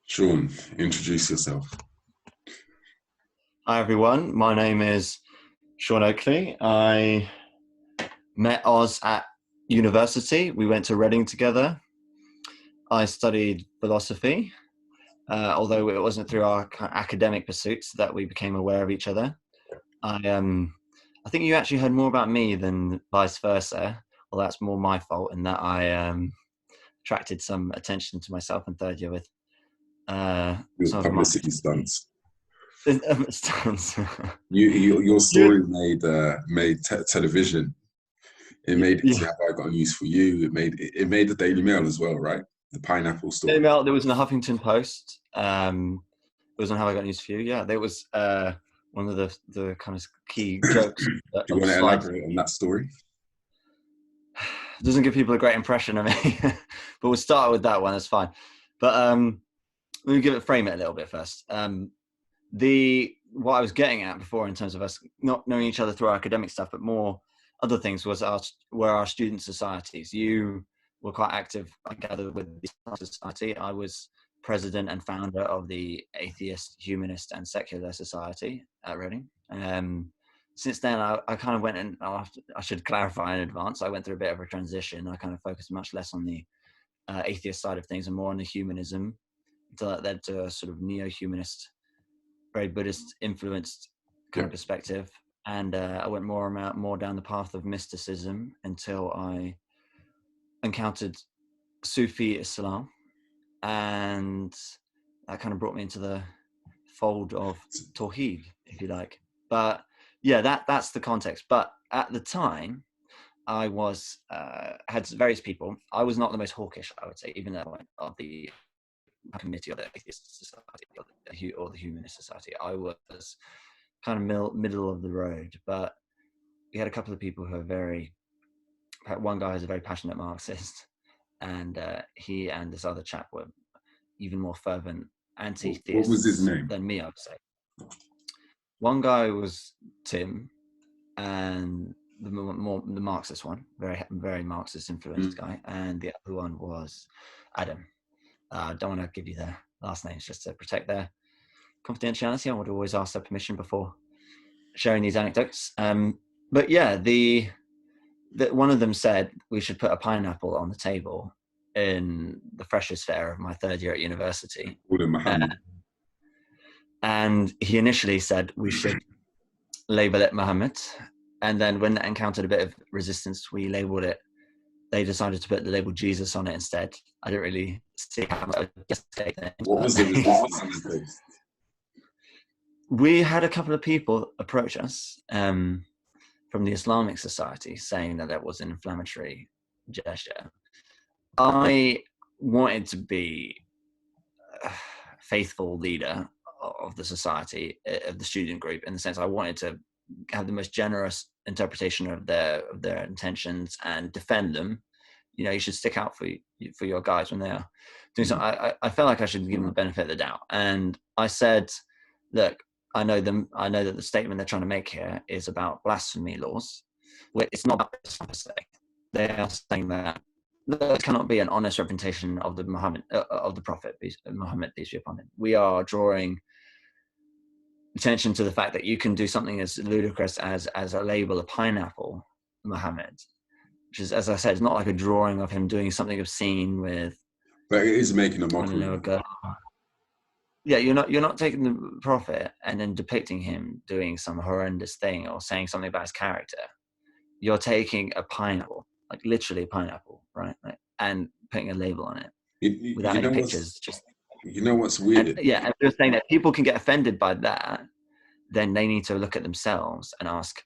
Sean, introduce yourself. Hi everyone, my name is Sean Oakley. I met Oz at university. We went to Reading together. I studied philosophy, although it wasn't through our academic pursuits that we became aware of each other. I think you actually heard more about me than vice versa. Well, that's more my fault in that I attracted some attention to myself in third year with some of my Publicity stunts. stunts. Your story made television. It made Yeah. Have I Got News for You. It made the Daily Mail as well, right? The pineapple story. Daily Mail. There was in the Huffington Post. It was on How I Got News for You. Yeah, there was one of the kind of key jokes. Do you want to elaborate on that story? It doesn't give people a great impression of me, but we'll start with that one. That's fine. But let me frame it a little bit first. What I was getting at before, in terms of us not knowing each other through our academic stuff, but more other things, were our student societies. You were quite active, I gather, with the society. I was president and founder of the Atheist, Humanist and Secular Society at Reading. Since then, I kind of went and I should clarify in advance, I went through a bit of a transition. I kind of focused much less on the atheist side of things and more on the humanism. So that led to a sort of neo-humanist, very Buddhist influenced kind of perspective. And I went more down the path of mysticism until I encountered Sufi Islam. And that kind of brought me into the fold of Tawheed, if you like. But yeah, that's the context. But at the time, I was had various people. I was not the most hawkish, I would say, even though of the committee of the Atheist Society or the Humanist Society. I was kind of middle of the road. But we had a couple of people who are one guy is a very passionate Marxist, and he and this other chap were even more fervent anti-theists. What was his name? Than me, I would say. One guy was Tim, and the Marxist one, very Marxist influenced guy, and the other one was Adam. I don't want to give you their last names just to protect their confidentiality. I would always ask their permission before sharing these anecdotes. But yeah, one of them said we should put a pineapple on the table in the freshers' fair of my third year at university. And he initially said we should label it Muhammad. And then when that encountered a bit of resistance, we labeled it. They decided to put the label Jesus on it instead. I didn't really see how much. What was the resistance? We had a couple of people approach us from the Islamic Society saying that that was an inflammatory gesture. I wanted to be a faithful leader of the society, of the student group, in the sense I wanted to have the most generous interpretation of their intentions and defend them. You know, you should stick out for your guys when they are doing something. I felt like I should give them the benefit of the doubt. And I said, look, I know that the statement they're trying to make here is about blasphemy laws. It's not about this per se. They are saying that there cannot be an honest representation of the Prophet Muhammad, peace be upon him. We are drawing attention to the fact that you can do something as ludicrous as a label, a pineapple, Muhammad, which is, as I said, it's not like a drawing of him doing something obscene with. But it is making a mockery. A girl. Yeah, you're not taking the Prophet and then depicting him doing some horrendous thing or saying something about his character. You're taking a pineapple, like literally a pineapple, right? And putting a label on it without any pictures. You know what's weird? And you're saying that people can get offended by that. Then they need to look at themselves and ask,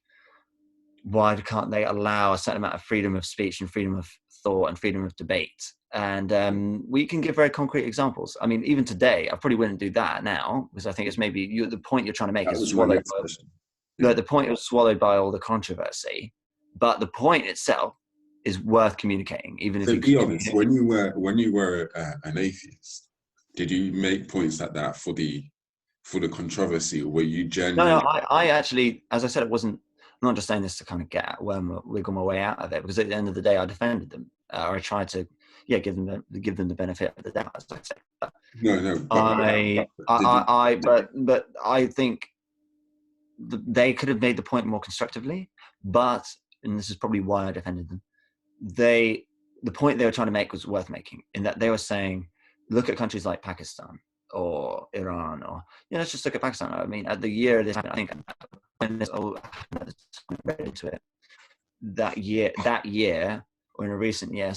why can't they allow a certain amount of freedom of speech and freedom of thought and freedom of debate? And we can give very concrete examples. I mean, even today, I probably wouldn't do that now, because I think it's maybe the point you're trying to make is swallowed by, the point was swallowed by all the controversy, but the point itself is worth communicating. Even if you be honest, when you were an atheist, did you make points like that for the controversy, or were you genuinely? No, I actually, as I said, I'm not just saying this to kind of wiggle my way out of it, because at the end of the day, I defended them, or I tried to, give them the benefit of the doubt, as I said. But No, no. Did you? But I think they could have made the point more constructively. But, and this is probably why I defended them, the point they were trying to make was worth making, in that they were saying, look at countries like Pakistan or Iran, or let's just look at Pakistan. I mean, at the year this happened, I think when this read into it, that year, or in a recent year,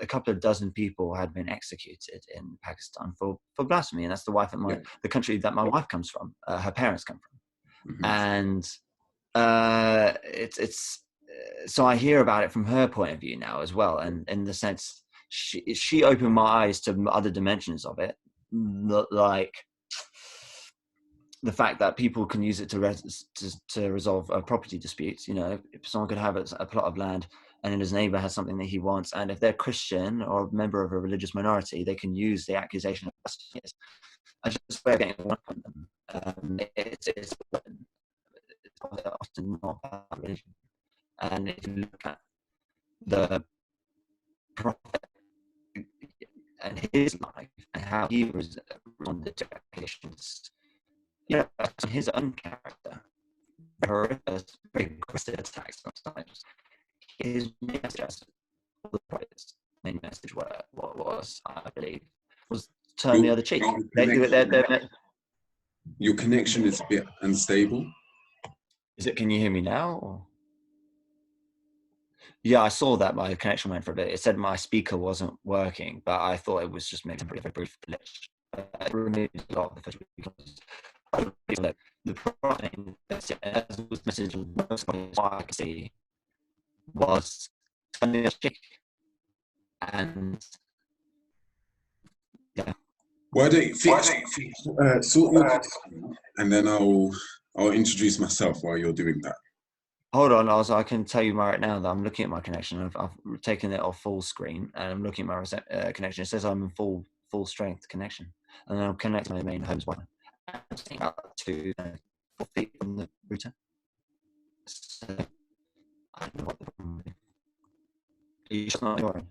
a couple of dozen people had been executed in Pakistan for blasphemy, and that's the wife of the country that my wife comes from. Her parents come from, and it's so I hear about it from her point of view now as well, and in the sense she opened my eyes to other dimensions of it, like the fact that people can use it to resolve property disputes. If someone could have a plot of land and his neighbor has something that he wants, and if they're Christian or a member of a religious minority, they can use the accusation of blasphemy. I just way of getting one from them. It's often not about religion. And if you look at the prophet and his life and how he responded to accusations, his own character, very aggressive attacks sometimes. His main message was, I believe, was turn the other cheek. Your connection is a bit unstable. Is it? Can you hear me now? Or? Yeah, I saw that my connection went for a bit. It said my speaker wasn't working, but I thought it was just maybe a very brief glitch. It removed a lot of the first the problem, as was message most I could see, was turning a chick, and yeah. Why don't you sort your question, and then I'll introduce myself while you're doing that. Hold on, I can tell you right now that I'm looking at my connection. I've taken it off full screen, and I'm looking at my connection. It says I'm in full strength connection, and then I'm connecting my main home's Wi-Fi. I'm staying up to 4 feet from the router. So I don't know what the problem is. Are you just not ignoring?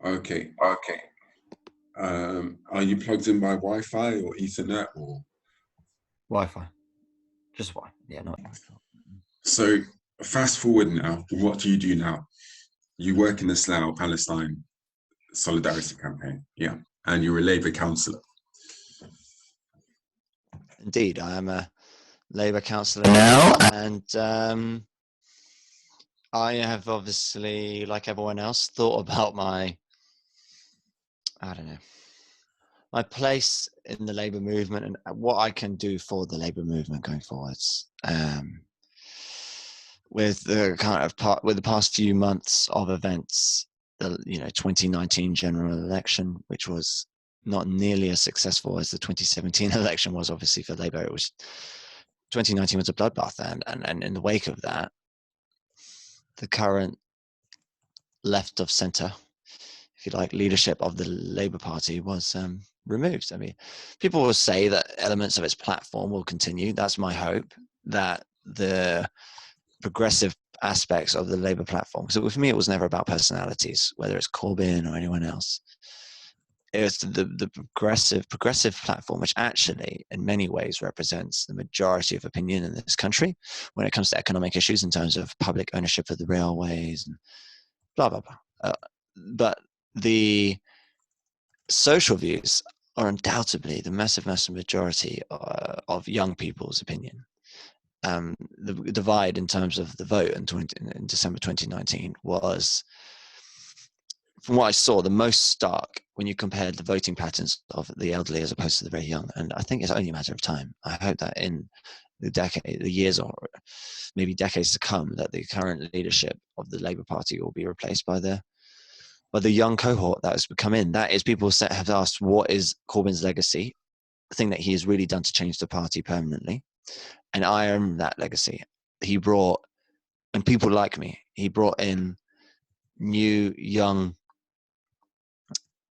Okay. Are you plugged in by Wi-Fi or Ethernet or? Wi-Fi. Just Wi-Fi. Yeah, not. So fast forward now. What do you do now? You work in the Slough Palestine Solidarity Campaign, yeah, and you're a Labour councillor. Indeed, I am a Labour councillor now, and I have obviously, like everyone else, thought about my place in the Labour movement and what I can do for the Labour movement going forwards. With the with the past few months of events, the 2019 general election, which was not nearly as successful as the 2017 election was, obviously for Labour. It was 2019 was a bloodbath, and in the wake of that, the current left of centre, if you like, leadership of the Labour Party was removed. I mean, people will say that elements of its platform will continue. That's my hope, that the progressive aspects of the Labour platform, because for me it was never about personalities, whether it's Corbyn or anyone else. It was the progressive platform, which actually in many ways represents the majority of opinion in this country when it comes to economic issues in terms of public ownership of the railways and blah blah blah. But the social views are undoubtedly the massive majority of young people's opinion. The divide in terms of the vote in December 2019 was, from what I saw, the most stark when you compared the voting patterns of the elderly as opposed to the very young. And I think it's only a matter of time. I hope that in the years or maybe decades to come, that the current leadership of the Labour Party will be replaced by the young cohort that has come in. That is, people have asked, what is Corbyn's legacy? The thing that he has really done to change the party permanently. And I am that legacy. He brought, and people like me, he brought in newer,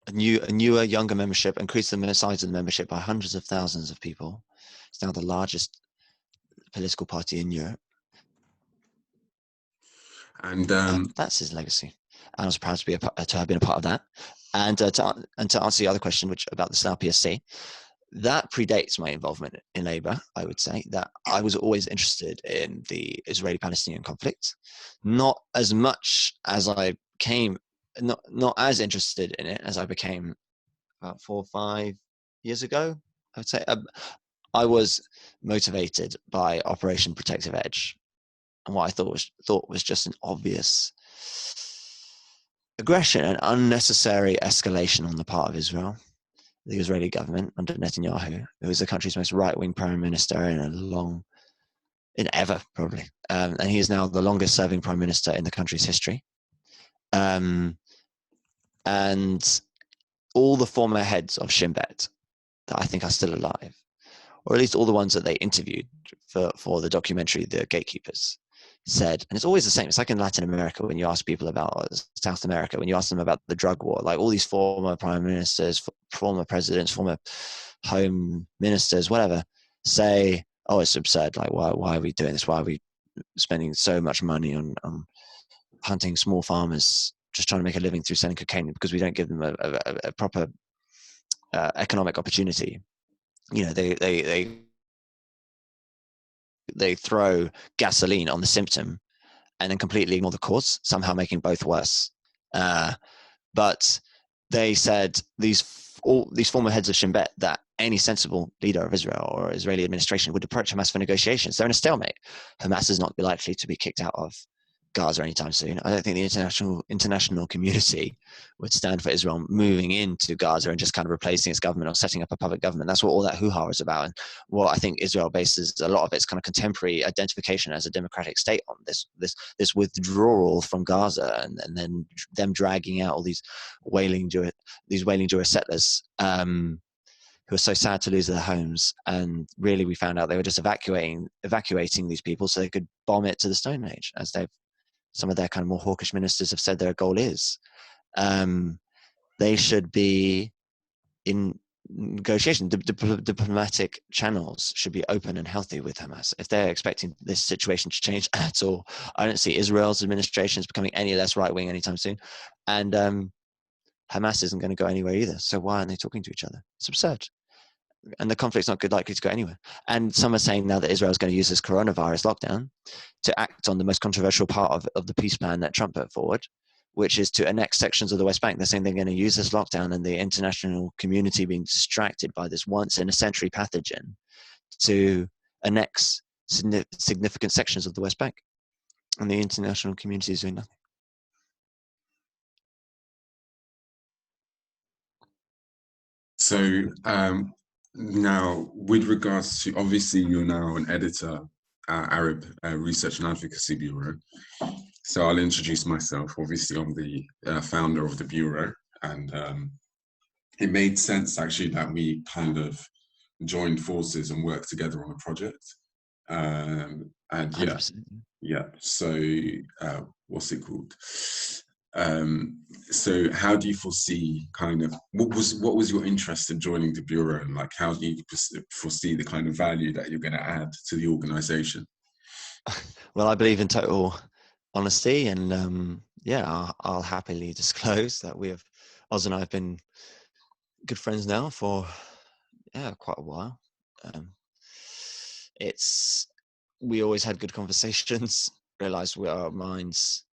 younger membership, increased the size of the membership by hundreds of thousands of people. It's now the largest political party in Europe. And that's his legacy. And I was proud to be to have been a part of that. And to answer the other question, which about the Slough PSC, that predates my involvement in Labour. I would say that I was always interested in the Israeli-Palestinian conflict, not as much as I came, not as interested in it as I became about 4 or 5 years ago. I would say I was motivated by Operation Protective Edge, and what I thought was just an obvious aggression and unnecessary escalation on the part of Israel, the Israeli government under Netanyahu, who was the country's most right-wing prime minister in ever, probably. And he is now the longest-serving prime minister in the country's history. And all the former heads of Shin Bet that I think are still alive, or at least all the ones that they interviewed for the documentary, The Gatekeepers, said, and it's always the same. It's like in Latin America when you ask people about South America, when you ask them about the drug war, like all these former prime ministers, former presidents, former home ministers, whatever, say, oh, it's absurd. Like, why are we doing this? Why are we spending so much money on hunting small farmers just trying to make a living through selling cocaine because we don't give them a proper economic opportunity? You know, they throw gasoline on the symptom and then completely ignore the cause, somehow making both worse. But they said, all these former heads of Shin Bet, that any sensible leader of Israel or Israeli administration would approach Hamas for negotiations. They're in a stalemate. Hamas is not likely to be kicked out of Gaza anytime soon. I don't think the international community would stand for Israel moving into Gaza and just kind of replacing its government or setting up a public government. That's what all that hoo-ha is about. And what I think Israel bases a lot of its kind of contemporary identification as a democratic state on this withdrawal from Gaza, and then them dragging out all these wailing Jewish settlers who are so sad to lose their homes. And really, we found out they were just evacuating these people so they could bomb it to the Stone Age, as some of their kind of more hawkish ministers have said their goal is. They should be in negotiation. Diplomatic channels should be open and healthy with Hamas. If they're expecting this situation to change at all, I don't see Israel's administration is becoming any less right-wing anytime soon. And Hamas isn't going to go anywhere either. So why aren't they talking to each other? It's absurd. And the conflict's not likely to go anywhere. And some are saying now that Israel is going to use this coronavirus lockdown to act on the most controversial part of the peace plan that Trump put forward, which is to annex sections of the West Bank. They're saying they're going to use this lockdown and the international community being distracted by this once-in-a-century pathogen to annex significant sections of the West Bank. And the international community is doing nothing. So now, with regards to, obviously, you're now an editor at Arab Research and Advocacy Bureau. So I'll introduce myself. Obviously, I'm the founder of the bureau, and it made sense actually that we kind of joined forces and worked together on a project. And yeah. So what's it called? So how do you foresee kind of what was your interest in joining the bureau, and like how do you foresee the kind of value that you're going to add to the organization? Well, I believe in total honesty, and I'll happily disclose that Oz and I have been good friends now for quite a while. We always had good conversations, realized our minds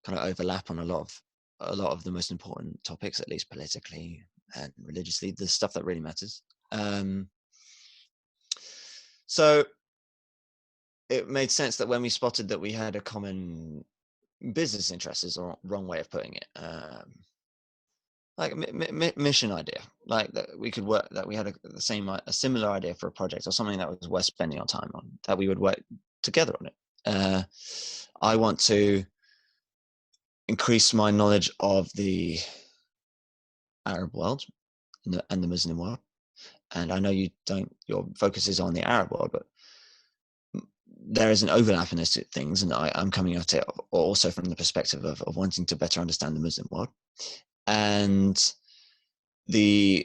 kind of overlap on a lot of the most important topics, at least politically and religiously, the stuff that really matters. So it made sense that when we spotted that we had a common business interest, is the wrong way of putting it, like mission idea, like that we could work, that we had a similar idea for a project or something that was worth spending our time on, that we would work together on it. I want to increase my knowledge of the Arab world and the Muslim world. And I know your focus is on the Arab world, but there is an overlap in those two things. And I'm coming at it also from the perspective of wanting to better understand the Muslim world. And the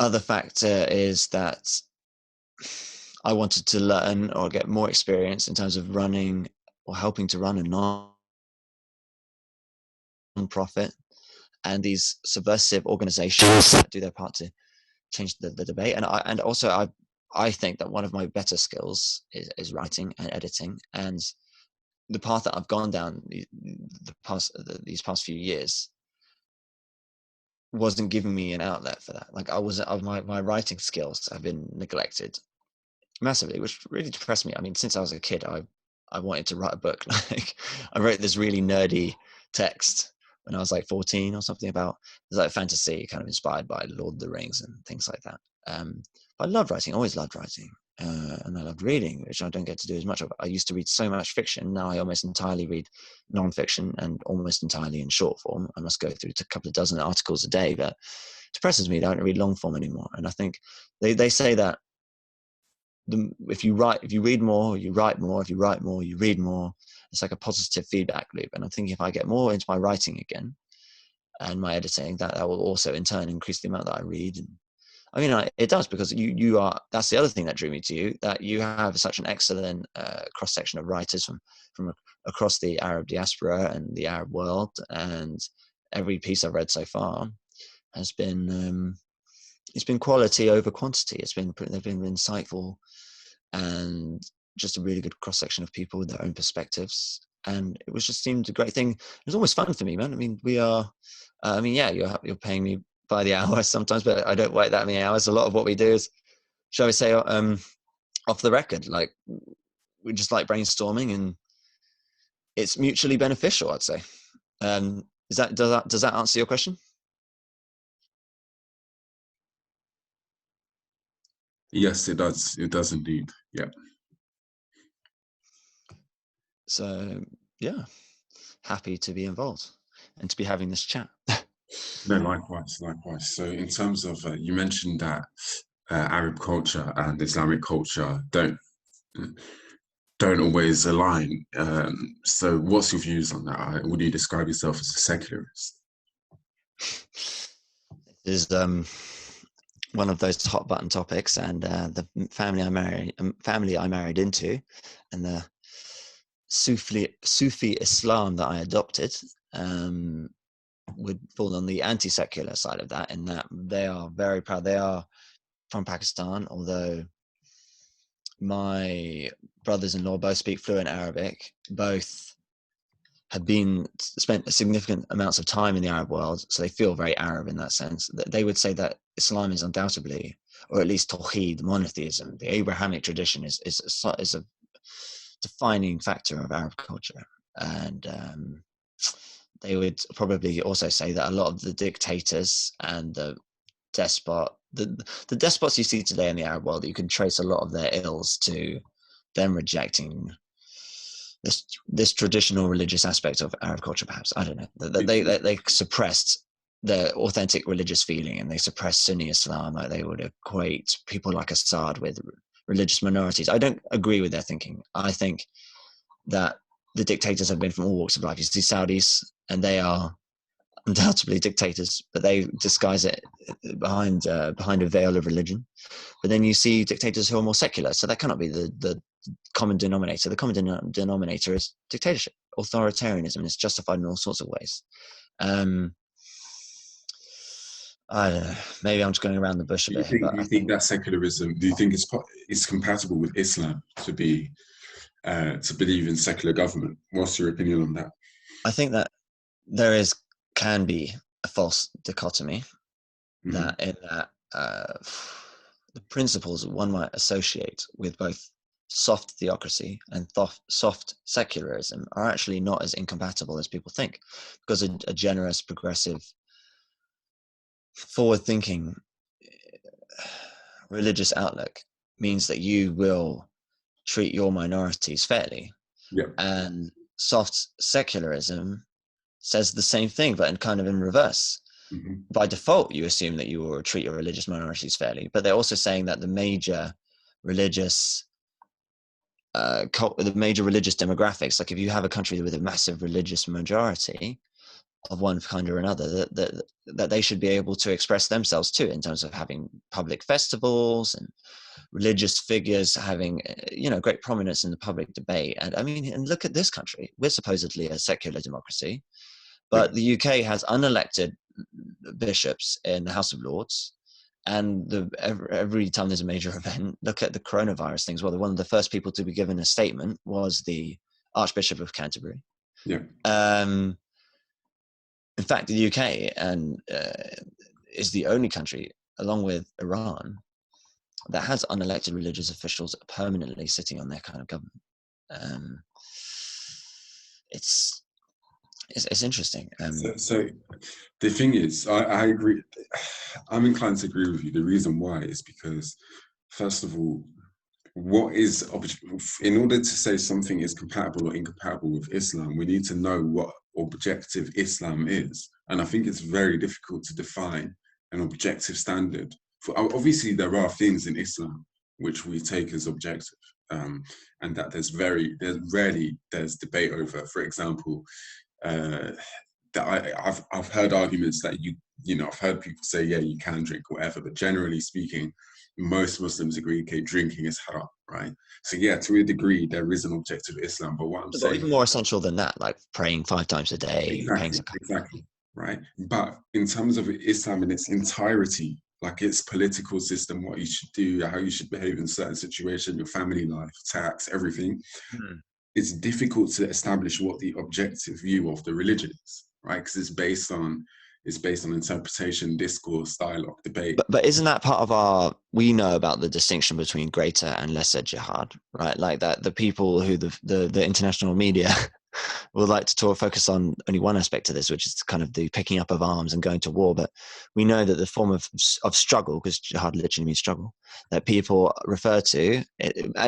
other factor is that I wanted to learn or get more experience in terms of running or helping to run a non-profit, and these subversive organizations that do their part to change the debate. And also I think that one of my better skills is writing and editing, and the path that I've gone down these past few years wasn't giving me an outlet for that. Like my writing skills have been neglected massively, which really depressed me. I mean, since I was a kid, I wanted to write a book. Like I wrote this really nerdy text when I was like 14 or something about, it was like fantasy kind of inspired by Lord of the Rings and things like that. But I loved writing, always loved writing. And I loved reading, which I don't get to do as much of. I used to read so much fiction. Now I almost entirely read non-fiction, and almost entirely in short form. I must go through a couple of dozen articles a day, but it depresses me. I don't read long form anymore. And I think they say that if you read more, you write more. If you write more, you read more. It's like a positive feedback loop. And I think if I get more into my writing again and my editing, that will also in turn increase the amount that I read. And I mean, it does, because you are, that's the other thing that drew me to you, that you have such an excellent cross-section of writers from across the Arab diaspora and the Arab world. And every piece I've read so far has been, it's been quality over quantity. They've been insightful, and just a really good cross-section of people with their own perspectives. And it was just seemed a great thing. It was almost fun for me, man. I mean, yeah, you're paying me by the hour sometimes, but I don't work that many hours. A lot of what we do is, shall we say, off the record. Like, we just like brainstorming, and it's mutually beneficial, I'd say. Does that answer your question? Yes, it does. It does indeed. Yeah. So yeah, happy to be involved and to be having this chat. No, likewise. So in terms of, you mentioned that Arab culture and Islamic culture don't always align. So what's your views on that? Would you describe yourself as a secularist? This is one of those hot button topics, and the family I married into, and the Sufi Islam that I adopted, would fall on the anti-secular side of that, in that they are very proud. They are from Pakistan, although my brothers-in-law both speak fluent Arabic. Both have spent significant amounts of time in the Arab world, so they feel very Arab in that sense. They would say that Islam is undoubtedly, or at least Tawheed, monotheism, the Abrahamic tradition, is a defining factor of Arab culture. And they would probably also say that a lot of the dictators and the despots you see today in the Arab world, you can trace a lot of their ills to them rejecting this traditional religious aspect of Arab culture. Perhaps, I don't know. They suppressed the authentic religious feeling, and they suppressed Sunni Islam. Like, they would equate people like Assad with religious minorities. I don't agree with their thinking. I think that the dictators have been from all walks of life. You see Saudis, and they are undoubtedly dictators, but they disguise it behind a veil of religion. But then you see dictators who are more secular, so that cannot be the common denominator. The common denominator is dictatorship, authoritarianism, and it's justified in all sorts of ways. I don't know. Maybe I'm just going around the bush a bit. Do you think that secularism? Do you think it's compatible with Islam to believe in secular government? What's your opinion on that? I think that there can be a false dichotomy, that in that the principles one might associate with both soft theocracy and soft secularism are actually not as incompatible as people think, because a generous, progressive, forward-thinking religious outlook means that you will treat your minorities fairly. Yeah. And soft secularism says the same thing, but in reverse. Mm-hmm. By default, you assume that you will treat your religious minorities fairly, but they're also saying that the major religious demographics, like if you have a country with a massive religious majority, of one kind or another, that they should be able to express themselves too, in terms of having public festivals and religious figures having, great prominence in the public debate. And I mean, and look at this country. We're supposedly a secular democracy, but the UK has unelected bishops in the House of Lords. And every time there's a major event, look at the coronavirus things. Well, one of the first people to be given a statement was the Archbishop of Canterbury. Yeah. In fact, the UK is the only country, along with Iran, that has unelected religious officials permanently sitting on their kind of government. It's interesting. So the thing is, I agree. I'm inclined to agree with you. The reason why is because, first of all, in order to say something is compatible or incompatible with Islam, we need to know what objective Islam is. And I think it's very difficult to define an objective standard. Obviously, there are things in Islam which we take as objective, and that there's rarely debate over. For example, that I've heard arguments that I've heard people say, yeah, you can drink whatever, but generally speaking, most Muslims agree, okay, drinking is haram, right? So yeah, to a degree, there is an objective Islam, but what I'm saying, even more essential than that, like praying 5 times a day, exactly, right? But in terms of Islam in its entirety, like its political system, what you should do, how you should behave in certain situations, your family life, tax, everything, it's difficult to establish what the objective view of the religion is, right? Because it's based on interpretation, discourse, dialogue, debate. But isn't that part of we know about the distinction between greater and lesser jihad, right? Like that the people who the international media would like to focus on only one aspect of this, which is kind of the picking up of arms and going to war. But we know that the form of struggle, because jihad literally means struggle, that people refer to,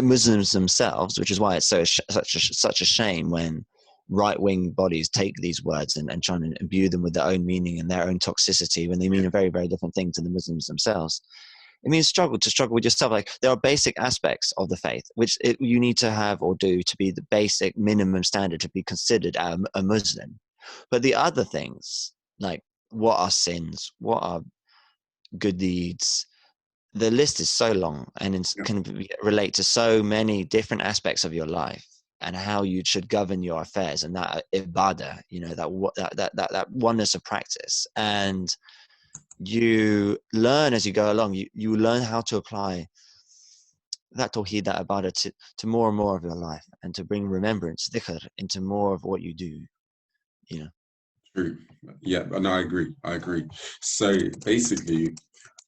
Muslims themselves, which is why it's such a shame when right-wing bodies take these words and try and imbue them with their own meaning and their own toxicity when they mean a very, very different thing to the Muslims themselves. It means struggle with yourself. Like, there are basic aspects of the faith which you need to have or do to be the basic minimum standard to be considered a Muslim. But the other things, like what are sins, what are good deeds, the list is so long and can relate to so many different aspects of your life and how you should govern your affairs, and that ibadah, that oneness of practice. And you learn as you go along, you learn how to apply that tawheed, that ibadah to more and more of your life, and to bring remembrance, dhikr, into more of what you do, True. Yeah, and I agree. So basically,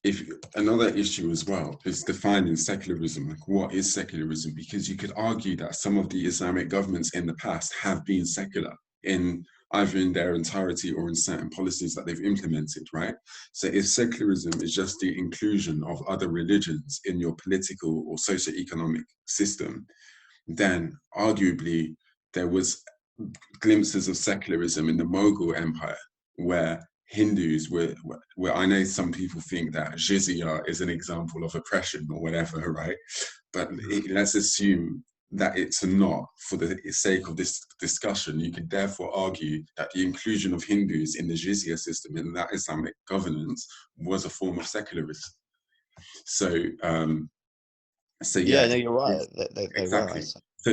if another issue as well is defining secularism, like what is secularism? Because you could argue that some of the Islamic governments in the past have been secular in either in their entirety or in certain policies that they've implemented, right? So if secularism is just the inclusion of other religions in your political or socio-economic system, then arguably there was glimpses of secularism in the Mughal Empire, where Hindus where I know some people think that jizya is an example of oppression or whatever, right? But let's assume that it's not, for the sake of this discussion. You could therefore argue that the inclusion of Hindus in the jizya system, in that Islamic governance, was a form of secularism. So yeah, no, you're right. Exactly.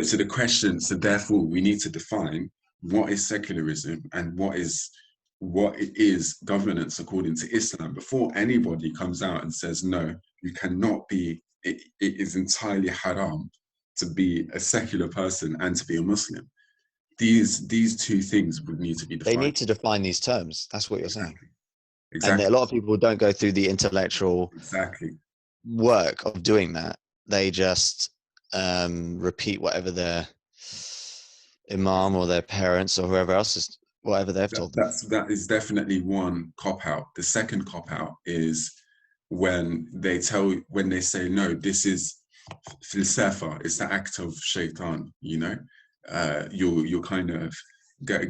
So the question, so therefore we need to define what is secularism and what it is governance according to Islam before anybody comes out and says, no, you cannot be, it is entirely haram to be a secular person and to be a Muslim. These two things would need to be defined. They need to define these terms. That's what you're saying. Exactly. And a lot of people don't go through the intellectual work of doing that. They just repeat whatever their imam or their parents or whoever else is, whatever they've told them. That is definitely one cop-out. The second cop-out is when they say, no, this is filsafa, it's the act of shaitan, you're kind of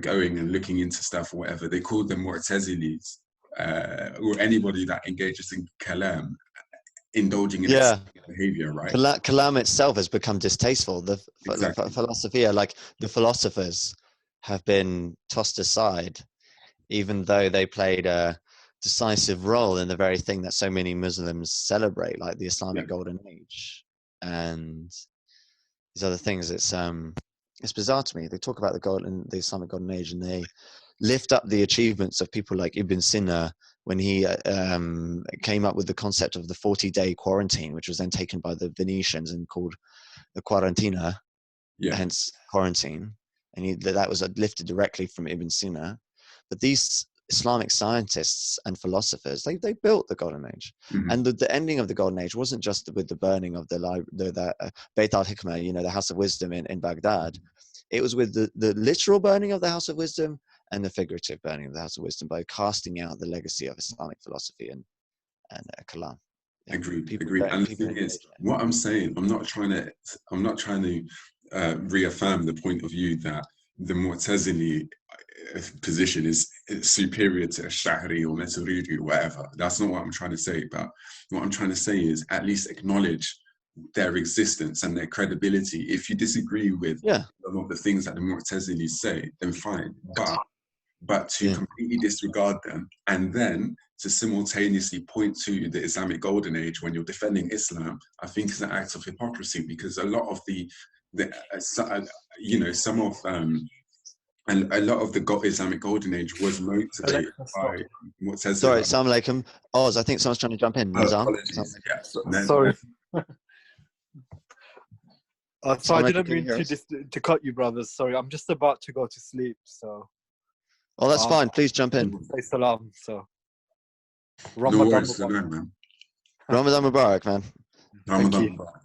going and looking into stuff or whatever. They call them Mu'tazilis, or anybody that engages in kalam, indulging in behavior, right? Kalam itself has become distasteful. The philosophy, like the philosophers, have been tossed aside even though they played a decisive role in the very thing that so many Muslims celebrate, like the Islamic Golden Age and these other things. It's bizarre to me. They talk about the Islamic Golden Age, and they lift up the achievements of people like Ibn Sina when he came up with the concept of the 40-day quarantine, which was then taken by the Venetians and called the quarantina, hence quarantine. And that was lifted directly from Ibn Sina. But these Islamic scientists and philosophers, they built the Golden Age. And the ending of the Golden Age wasn't just with the burning of the Beit al-Hikmah, the House of Wisdom in Baghdad. It was with the literal burning of the House of Wisdom and the figurative burning of the House of Wisdom, by casting out the legacy of Islamic philosophy and Kalam. Agreed. And the thing is, what I'm saying, I'm not trying to reaffirm the point of view that the Mu'tazili position is superior to Ash'ari or Maturidi or whatever. That's not what I'm trying to say. But what I'm trying to say is at least acknowledge their existence and their credibility. If you disagree with some of the things that the Mu'tazili say, then fine. But to completely disregard them and then to simultaneously point to the Islamic Golden Age when you're defending Islam, I think is an act of hypocrisy, because a lot of and a lot of the Islamic Golden Age was motivated by Mu'tazila. Sorry, Assalamu alaikum. Oz, I think someone's trying to jump in. Apologies. Sorry. So I didn't mean to cut you, brothers. Sorry, I'm just about to go to sleep. So. Oh, that's fine. Please jump in. Say salam. So. Ramadan Mubarak, man. Ramadan Mubarak, man. Ramadan Mubarak.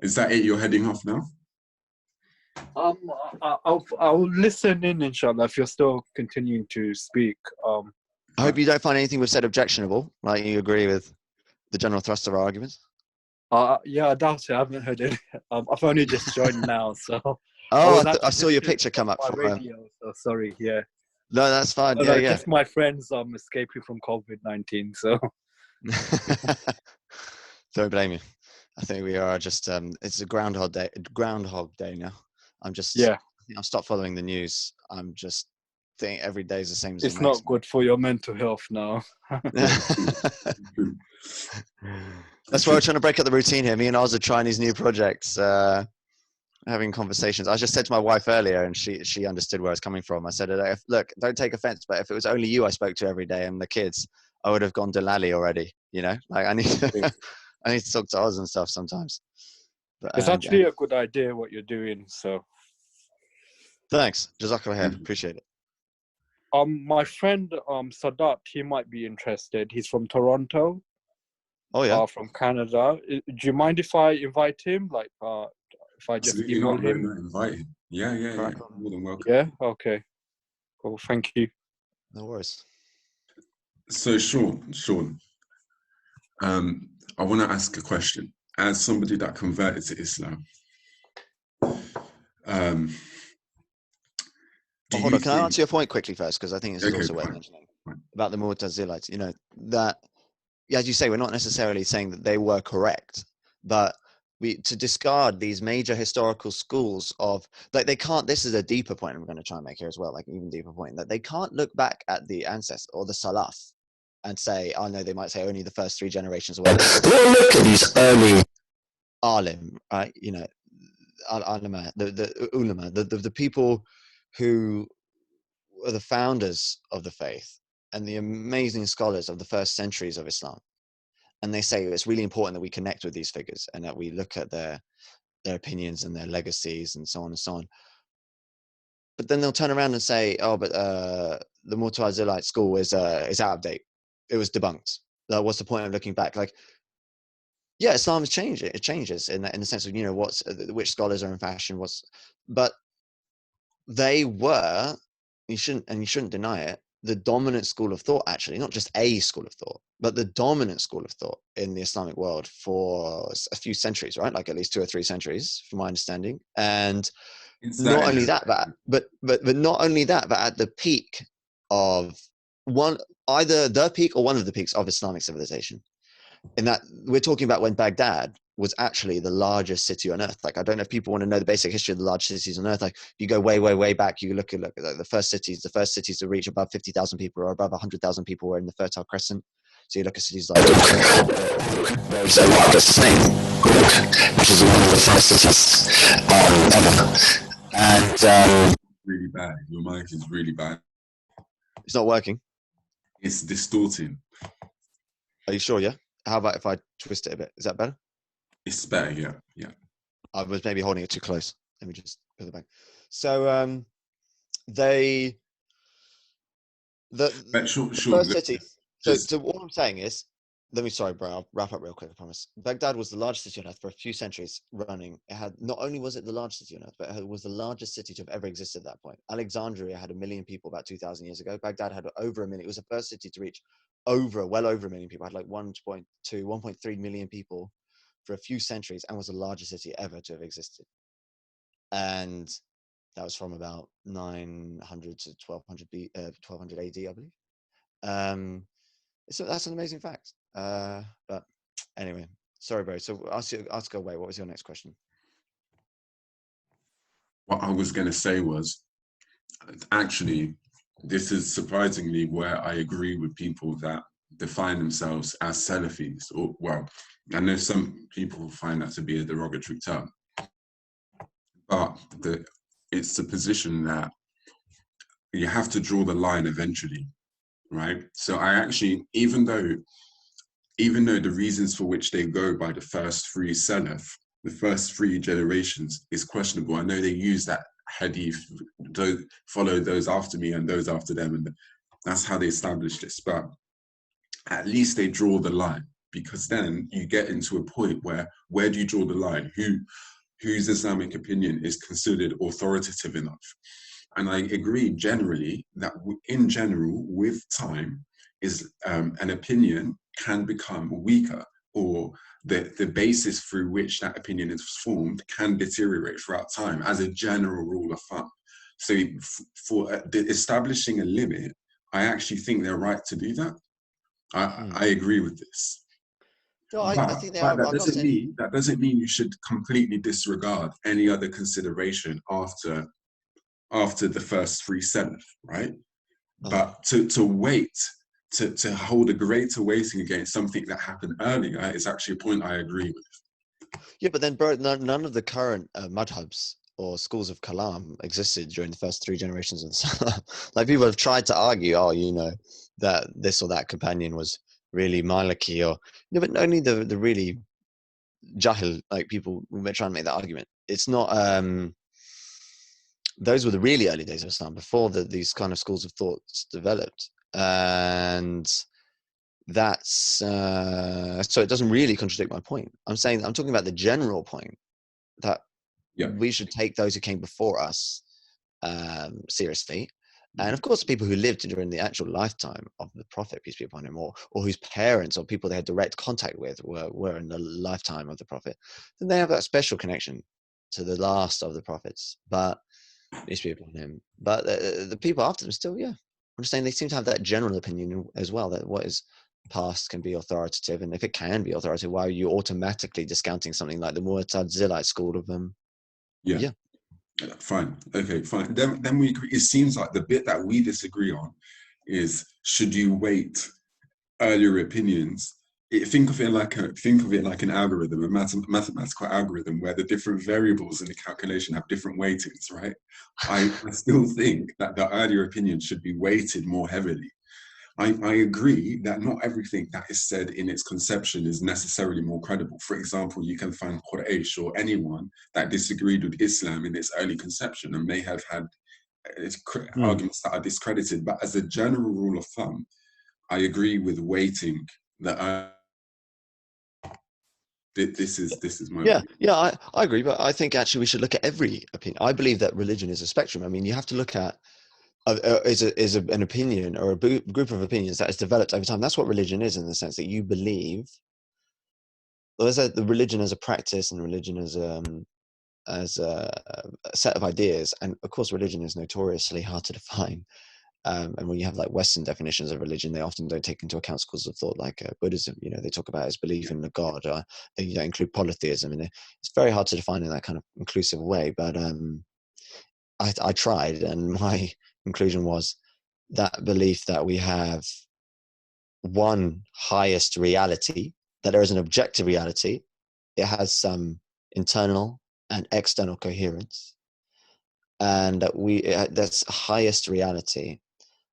Is that it? You're heading off now? I'll listen in, inshallah, if you're still continuing to speak. I hope you don't find anything we've said objectionable. Like, you agree with the general thrust of our arguments? Yeah, I doubt it. I haven't heard it. I've only just joined now, so. Oh, I saw your picture come up. My radio, so sorry, yeah. No, that's fine. Just my friends escaping from COVID-19, so. Don't blame you. I think we are just, it's a Groundhog Day now. I've stopped following the news. I'm just think every day is the same as it's not good for your mental health now. That's why we're trying to break up the routine here. Me and Oz are trying these new projects, having conversations. I just said to my wife earlier, and she understood where I was coming from. I said, look, don't take offense, but if it was only you I spoke to every day and the kids, I would have gone Delali already, Like, I need to talk to Oz and stuff sometimes. But, it's actually a good idea what you're doing, so. Thanks. Jazakallah khair. Appreciate it. My friend Sadat, he might be interested. He's from Toronto. Oh yeah. From Canada. Do you mind if I invite him? Like, if I just email him? Invite him. Yeah. More than welcome. Yeah. Okay. Cool. Thank you. No worries. So Sean, I want to ask a question. As somebody that converted to Islam, hold on, can I answer your point quickly first? Because I think this is also worth mentioning about the Mu'tazilites. That, as you say, we're not necessarily saying that they were correct, but to discard these major historical schools of, like, they can't, this is a deeper point I'm going to try and make here as well, like an even deeper point, that they can't look back at the ancestors or the Salaf and say, oh no, they might say only the first 3 generations. Well, look at these early alim, right? Al-ulama, the ulama, the people who are the founders of the faith and the amazing scholars of the first centuries of Islam. And they say it's really important that we connect with these figures and that we look at their opinions and their legacies and so on and so on. But then they'll turn around and say, oh, but the Mu'tazilite school is out of date. It was debunked. What's the point of looking back? Like, yeah, Islam has changed. It changes in the sense of, which scholars are in fashion, but they were, you shouldn't deny it, the dominant school of thought, actually, not just a school of thought, but the dominant school of thought in the Islamic world for a few centuries, right? Like at least 2 or 3 centuries, from my understanding. And not only that, but not only that, but at the peak of either the peak or one of the peaks of Islamic civilization. In that we're talking about when Baghdad was actually the largest city on earth. Like, I don't know if people want to know the basic history of the large cities on earth. Like, you go way, way, way back, you look at like, the first cities to reach above 50,000 people or above 100,000 people were in the Fertile Crescent. So you look at cities like which is one of the first cities ever. And really bad. Your mic is really bad. It's not working. It's distorting. Are you sure? Yeah. How about if I twist it a bit? Is that better? It's better. Yeah. Yeah. I was maybe holding it too close. Let me just put it back. So the first city. So what I'm saying is, sorry, bro, I'll wrap up real quick, I promise. Baghdad was the largest city on earth for a few centuries running. It had, not only was it the largest city on earth, but it was the largest city to have ever existed at that point. Alexandria had 1 million people about 2,000 years ago. Baghdad had over 1 million. It was the first city to reach well over 1 million people. It had like 1.2, 1.3 million people for a few centuries, and was the largest city ever to have existed. And that was from about 900 to 1200 AD, I believe. So that's an amazing fact. But anyway, sorry, bro. So ask away. What was your next question? What I was going to say was, actually, this is surprisingly where I agree with people that define themselves as Salafis. Or, well, I know some people find that to be a derogatory term, but it's the position that you have to draw the line eventually, right? So I actually, even though the reasons for which they go by the first three Salaf, the first three generations, is questionable. I know they use that hadith, follow those after me and those after them, and that's how they establish this. But at least they draw the line, because then you get into a point where do you draw the line? Whose Islamic opinion is considered authoritative enough? And I agree generally that in general, with time, is an opinion can become weaker, or the basis through which that opinion is formed can deteriorate throughout time, as a general rule of thumb. So for establishing a limit, I actually think they're right to do that. I agree with this. No, I think they are. That doesn't mean you should completely disregard any other consideration after the first three Salaf, right? But to wait, to hold a greater weighting against something that happened earlier is actually a point I agree with. Yeah, but then, bro, none of the current madhabs or schools of kalam existed during the first three generations of the Salaf. Like, people have tried to argue, that this or that companion was really Maliki, or no, but only the really jahil, like, people who were trying to make that argument. It's not. Those were the really early days of Islam, before these kind of schools of thoughts developed, and that's so it doesn't really contradict my point. I'm talking about the general point that we should take those who came before us seriously. And of course, people who lived during the actual lifetime of the Prophet, peace be upon him, or whose parents or people they had direct contact with were in the lifetime of the Prophet, then they have that special connection to the last of the prophets. But peace be upon him. But the people after them still, I'm just saying, they seem to have that general opinion as well, that what is past can be authoritative. And if it can be authoritative, why are you automatically discounting something like the Mu'tazilite school of them? Yeah. Fine. Okay, fine. Then we agree. It seems like the bit that we disagree on is, should you weight earlier opinions? Think of it like an algorithm, a mathematical algorithm, where the different variables in the calculation have different weightings, right? I still think that the earlier opinion should be weighted more heavily. I agree that not everything that is said in its conception is necessarily more credible. For example, you can find Quraysh or anyone that disagreed with Islam in its early conception and may have had arguments that are discredited. But as a general rule of thumb, I agree with weighting the this is my I agree, but I think actually we should look at every opinion. I believe that religion is a spectrum. I mean, you have to look at an opinion or a group of opinions that has developed over time. That's what religion is, in the sense that you believe. Well, there's the religion as a practice, and religion as a set of ideas. And of course, religion is notoriously hard to define. And when you have like Western definitions of religion, they often don't take into account schools of thought like Buddhism. You know, they talk about it as belief in a god, or they don't include polytheism, and it's very hard to define in that kind of inclusive way. But I tried, and my conclusion was that belief that we have one highest reality, that there is an objective reality, it has some internal and external coherence, and that that's highest reality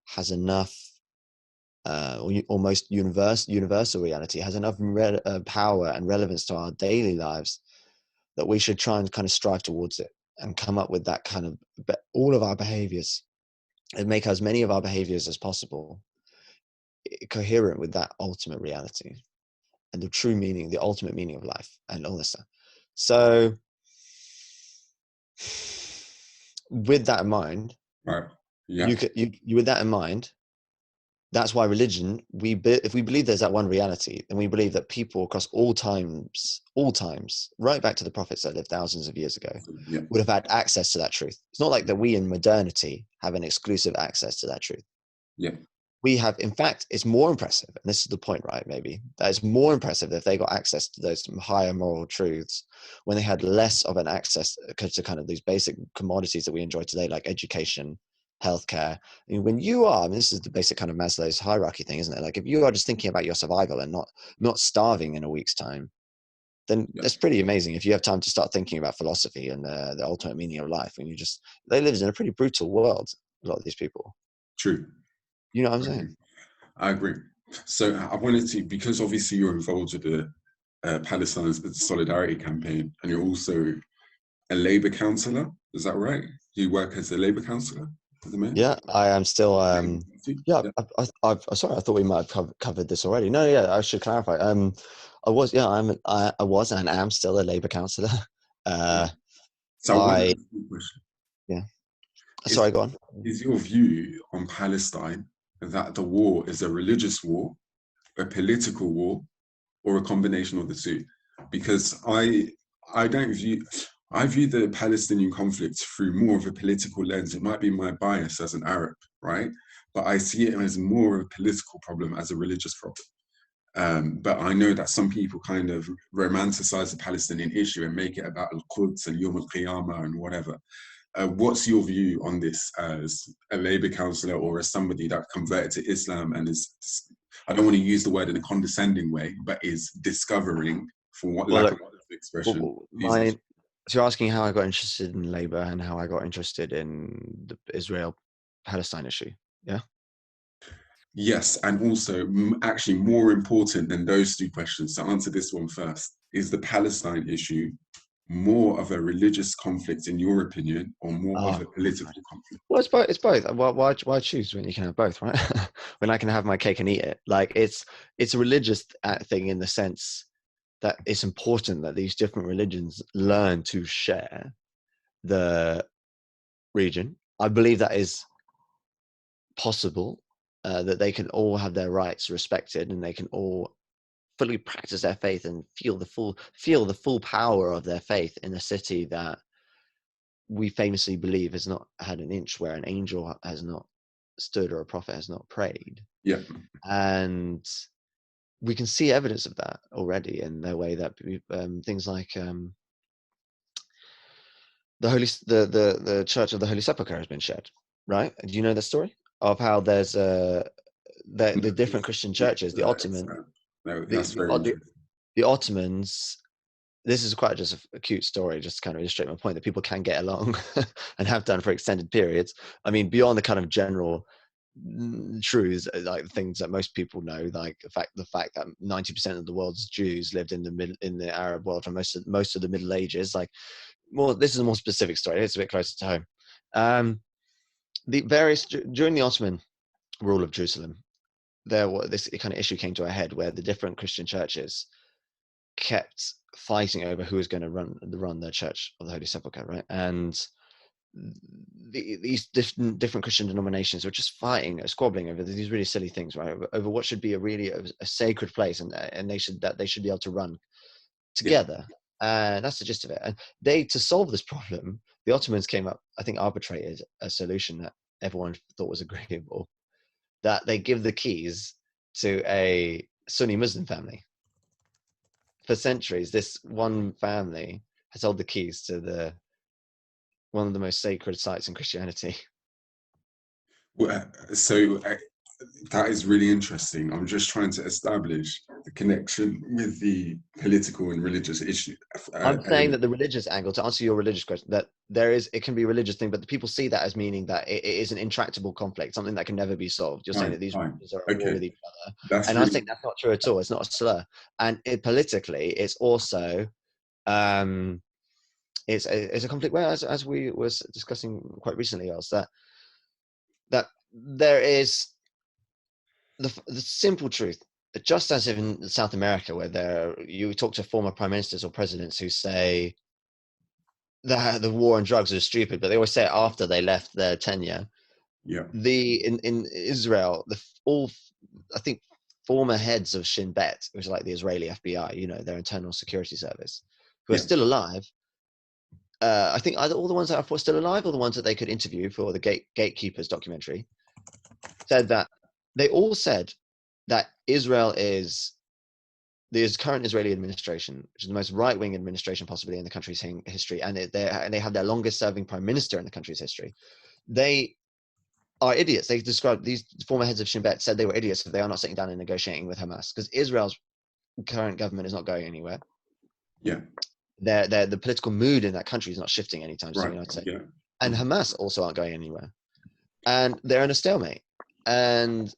has enough almost universal reality, has enough power and relevance to our daily lives that we should try and kind of strive towards it and come up with that kind of all of our behaviors and make as many of our behaviors as possible coherent with that ultimate reality and the true meaning, the ultimate meaning of life and all this stuff. So with that in mind, Right. Yeah. you with that in mind, that's why religion, if we believe there's that one reality, then we believe that people across all times, right back to the prophets that lived thousands of years ago, Yeah. would have had access to that truth. It's not like that we in modernity have an exclusive access to that truth. Yeah. We have, in fact, it's more impressive, and this is the point, right, maybe, that it's more impressive if they got access to those higher moral truths when they had less of an access to kind of these basic commodities that we enjoy today, like education, healthcare. I mean, when you are, and this is the basic kind of Maslow's hierarchy thing, isn't it? Like if you are just thinking about your survival and not starving in a week's time, then that's pretty amazing. If you have time to start thinking about philosophy and the ultimate meaning of life, and they live in a pretty brutal world, a lot of these people. True. You know what I'm saying? I agree. So I wanted to, because obviously you're involved with the Palestine Solidarity Campaign, and you're also a Labour councillor. Is that right? You work as a Labour councillor at the moment? Yeah, I am still. Yeah, sorry, I thought we might have covered this already. No, yeah, I should clarify. I was and am still a Labour councillor. So I question. Yeah. Sorry, go on. Is your view on Palestine that the war is a religious war, a political war, or a combination of the two? Because I view the Palestinian conflict through more of a political lens. It might be my bias as an Arab, right? But I see it as more of a political problem as a religious problem. But I know that some people kind of romanticize the Palestinian issue and make it about Al-Quds and Yom al-Qiyamah and whatever. What's your view on this as a Labour councillor or as somebody that converted to Islam and is, I don't want to use the word in a condescending way, but is discovering, for what lack of expression. So you're asking how I got interested in Labour and how I got interested in the Israel-Palestine issue, yeah? Yes, and also actually more important than those two questions, to answer this one first, is the Palestine issue more of a religious conflict in your opinion, or more of a political conflict? Well, it's both. Why choose when you can have both, right? When I can have my cake and eat it. Like it's a religious thing in the sense that it's important that these different religions learn to share the region. I believe that is possible, that they can all have their rights respected and they can all fully practice their faith and feel the full power of their faith in a city that we famously believe has not had an inch where an angel has not stood or a prophet has not prayed. Yeah. And we can see evidence of that already in the way that things like the Church of the Holy Sepulchre has been shared, right? Do you know the story of how there's the different Christian churches, the Ottomans? This is quite just a cute story, just to kind of illustrate my point that people can get along and have done for extended periods. I mean, beyond the kind of general truths, like things that most people know, like the fact that 90% of the world's Jews lived in the Arab world for most of the Middle Ages. Like, this is a more specific story. It's a bit closer to home. During the Ottoman rule of Jerusalem, this kind of issue came to a head where the different Christian churches kept fighting over who was going to run the Church of the Holy Sepulchre, right? And these different Christian denominations were just fighting, squabbling over these really silly things, right? Over what should be a sacred place, and they should be able to run together. And that's the gist of it. And to solve this problem, the Ottomans came up, I think, arbitrated a solution that everyone thought was agreeable, that they give the keys to a Sunni Muslim family. For centuries, this one family has held the keys to one of the most sacred sites in Christianity. Well, that is really interesting. I'm just trying to establish the connection with the political and religious issue. I'm saying that the religious angle, to answer your religious question, that it can be a religious thing, but the people see that as meaning that it is an intractable conflict, something that can never be solved. You're saying that these religions are at war with each other. And I think that's not true at all. It's not a slur. And politically, it's also, it's a conflict where, as we was discussing quite recently, that there is the simple truth, just as in South America, where you talk to former prime ministers or presidents who say that the war on drugs is stupid, but they always say it after they left their tenure. Yeah. In Israel, I think former heads of Shin Bet, which is like the Israeli FBI, their internal security service, who are still alive. I think either all the ones that are still alive or the ones that they could interview for the Gatekeepers documentary, said that they all said that Israel is the current Israeli administration, which is the most right-wing administration possibly in the country's history, and they have their longest-serving prime minister in the country's history. They are idiots. They described, these former heads of Shin Bet said they were idiots if they are not sitting down and negotiating with Hamas, because Israel's current government is not going anywhere. Yeah. The political mood in that country is not shifting anytime soon, I'd say. Yeah. And Hamas also aren't going anywhere. And they're in a stalemate. And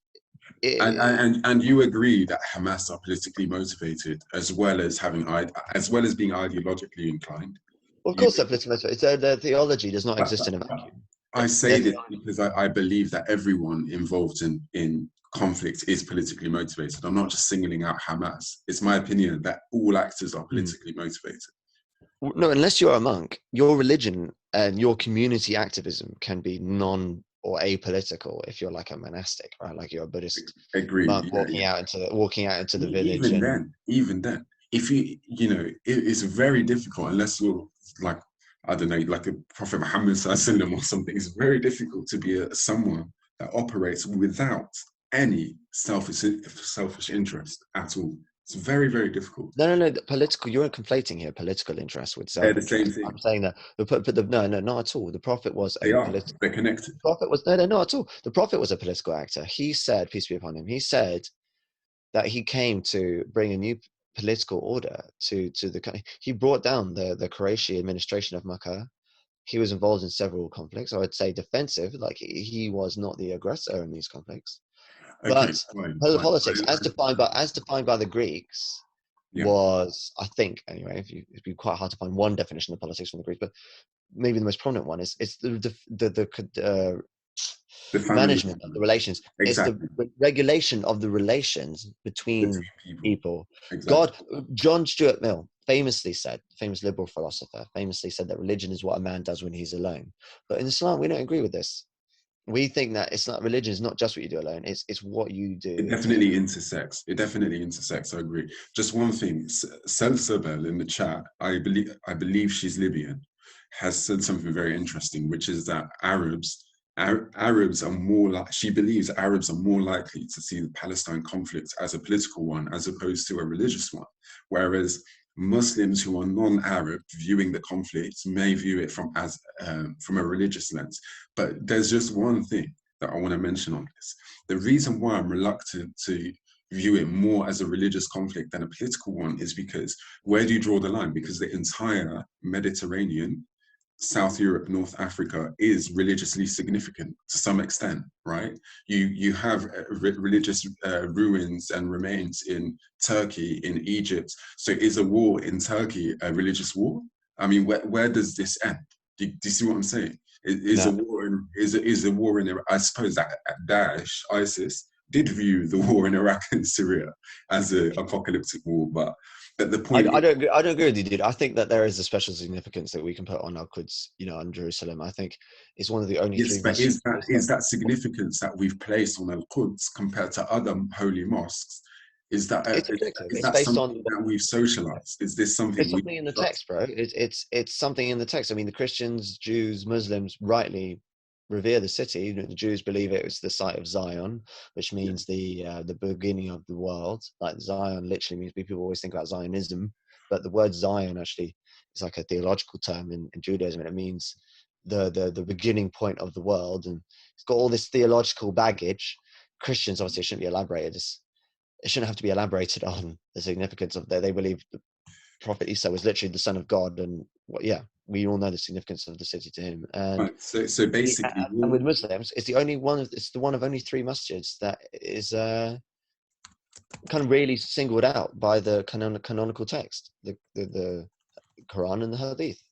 you agree that Hamas are politically motivated as well as being ideologically inclined? Well, of course, they're politically motivated. Their theology does not exist in a vacuum. I say this because I believe that everyone involved in conflict is politically motivated. I'm not just singling out Hamas. It's my opinion that all actors are politically motivated. No, unless you're a monk, your religion and your community activism can be non or apolitical if you're like a monastic, right? Like you're a Buddhist monk walking out into the village. Even then, if it's very difficult unless you're like, I don't know, like a Prophet Muhammad Sallallahu or something. It's very difficult to be someone that operates without any selfish interest at all. It's very, very difficult. No. Political. You're conflating here political interest with self. They're the same thing. I'm saying that, no, not at all. The Prophet was They're connected. The Prophet was no, not at all. The Prophet was a political actor. He said, peace be upon him. He said that he came to bring a new political order to the country. He brought down the Qurayshi administration of Makkah. He was involved in several conflicts. I would say defensive, like he was not the aggressor in these conflicts. But politics, as defined by the Greeks, was, I think, anyway, it'd be quite hard to find one definition of politics from the Greeks, but maybe the most prominent one is the management of the relations. Exactly. It's the regulation of the relations between people. Exactly. John Stuart Mill famous liberal philosopher, famously said that religion is what a man does when he's alone. But in Islam, we don't agree with this. We think that religion is not just what you do alone, it's what you do. It definitely intersects. I agree. Just one thing, Salsabel in the chat, I believe she's Libyan, has said something very interesting, which is that Arabs are more like, she believes Arabs are more likely to see the Palestine conflict as a political one as opposed to a religious one, whereas Muslims who are non-Arab viewing the conflict may view it from a religious lens. But there's just one thing that I want to mention on this. The reason why I'm reluctant to view it more as a religious conflict than a political one is because where do you draw the line? Because the entire Mediterranean, South Europe, North Africa is religiously significant to some extent, right? You have religious ruins and remains in Turkey, in Egypt. So is a war in Turkey a religious war? I mean, where does this end? Do you see what I'm saying? Is a war in Iraq? I suppose that Daesh, ISIS, did view the war in Iraq and Syria as an apocalyptic war, but the point I don't agree with you, dude. I think that there is a special significance that we can put on al-Quds, on Jerusalem. I think it's one of the only three. But is that significance that we've placed on al-Quds compared to other holy mosques? Is that something that we've socialized? Is this something? It's something in the text, bro. It's something in the text. I mean, the Christians, Jews, Muslims rightly revere the city. You know, the Jews believe it was the site of Zion, which means the beginning of the world. Like Zion literally means, people always think about Zionism, but the word Zion actually is like a theological term in Judaism, and it means the beginning point of the world. And it's got all this theological baggage. Christians obviously shouldn't be elaborated. It shouldn't have to be elaborated on the significance of that. They believe the Prophet Isa was literally the son of God, and we all know the significance of the city to him. And Right. So basically, and with Muslims, it's the one of only 3 masjids that is kind of really singled out by the canonical text, the Quran and the Hadith.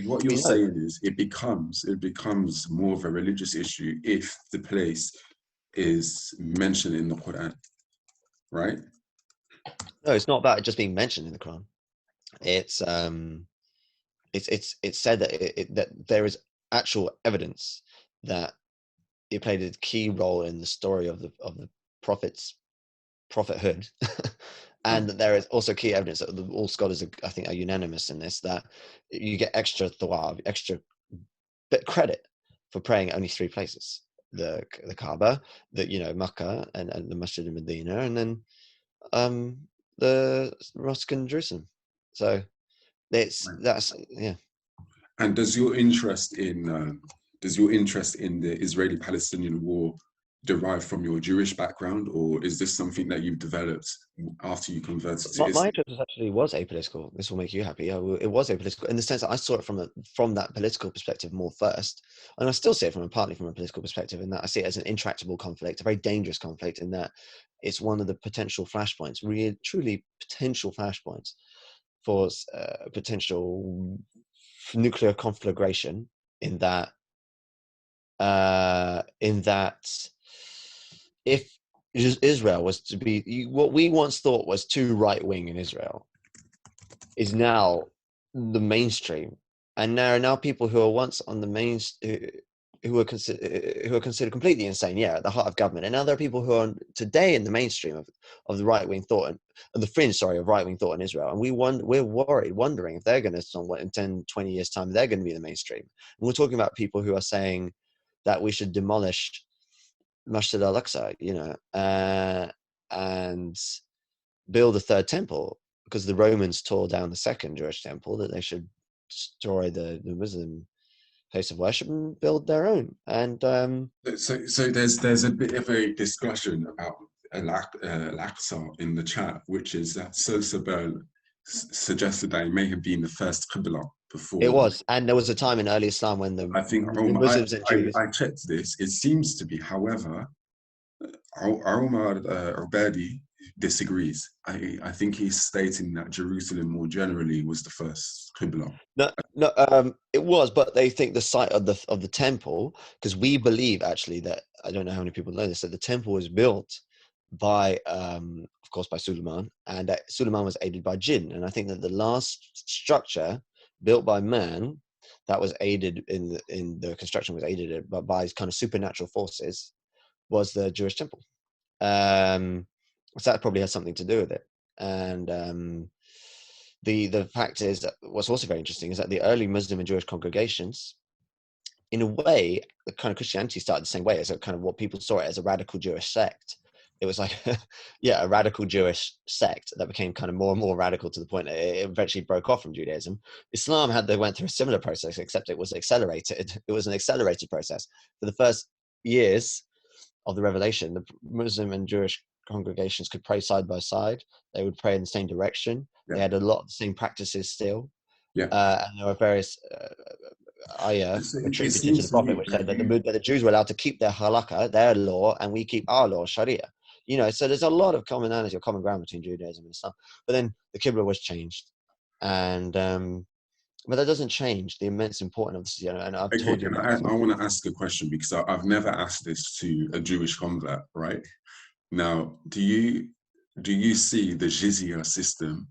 What you're saying is it becomes more of a religious issue if the place is mentioned in the Quran, right? No, it's not about it just being mentioned in the Quran. It's said that that there is actual evidence that it played a key role in the story of the prophet's prophethood, and that there is also key evidence that all scholars I think are unanimous in this, that you get extra thawab, extra bit credit for praying at only 3 places: the Kaaba, Makkah, and the Masjid in Medina, and then the mosque in Jerusalem. So that's. And does your interest in the Israeli-Palestinian war derive from your Jewish background, or is this something that you've developed after you converted to Islam? My interest actually was apolitical. This will make you happy. It was apolitical in the sense that I saw it from that political perspective more first, and I still see it partly from a political perspective, in that I see it as an intractable conflict, a very dangerous conflict, in that it's one of the potential flashpoints, really truly potential flashpoints for potential nuclear conflagration, in that if Israel was to be what we once thought was too right-wing in Israel, is now the mainstream, and there are now people who are once on the main, who are considered completely insane, at the heart of government, and now there are people who are today in the mainstream of the right-wing thought, and the fringe, of right-wing thought in Israel, and we're wondering if they're going to, in 10, 20 years time, they're going to be the mainstream. And we're talking about people who are saying that we should demolish Masjid al-Aqsa, and build a 3rd temple, because the Romans tore down the 2nd Jewish temple, that they should destroy the Muslim place of worship and build their own. And so there's a bit of a discussion about al-Aqsa in the chat, which is that Salaf suggested that it may have been the first Qibla before. It was, and there was a time in early Islam when the Muslims and Jews. I checked this. It seems to be, however, Omar Ubadi disagrees. I think he's stating that Jerusalem more generally was the first Qibla. No, it was, but they think the site of the temple, because we believe actually that, I don't know how many people know this, that the temple was built by, of course, by Suleiman, and that Suleiman was aided by jinn. And I think that the last structure built by man that was aided in the construction was aided by kind of supernatural forces was the Jewish temple. So that probably has something to do with it. And the fact is that what's also very interesting is that the early Muslim and Jewish congregations, in a way, the kind of Christianity started the same way, as a kind of what people saw it as a radical Jewish sect. It was like, a radical Jewish sect that became kind of more and more radical, to the point that it eventually broke off from Judaism. Islam went through a similar process, except it was accelerated. It was an accelerated process. For the first years of the revelation, the Muslim and Jewish congregations could pray side by side. They would pray in the same direction. Yeah. They had a lot of the same practices still. Yeah. And there were various attributed to the Prophet, which said that the Jews were allowed to keep their halakha, their law, and we keep our law, Sharia. So there's a lot of commonality or common ground between Judaism and Islam. But then the Qibla was changed, and but that doesn't change the immense importance of this. And I've told you. I want to ask a question, because I've never asked this to a Jewish convert. Right now, do you see the jizya system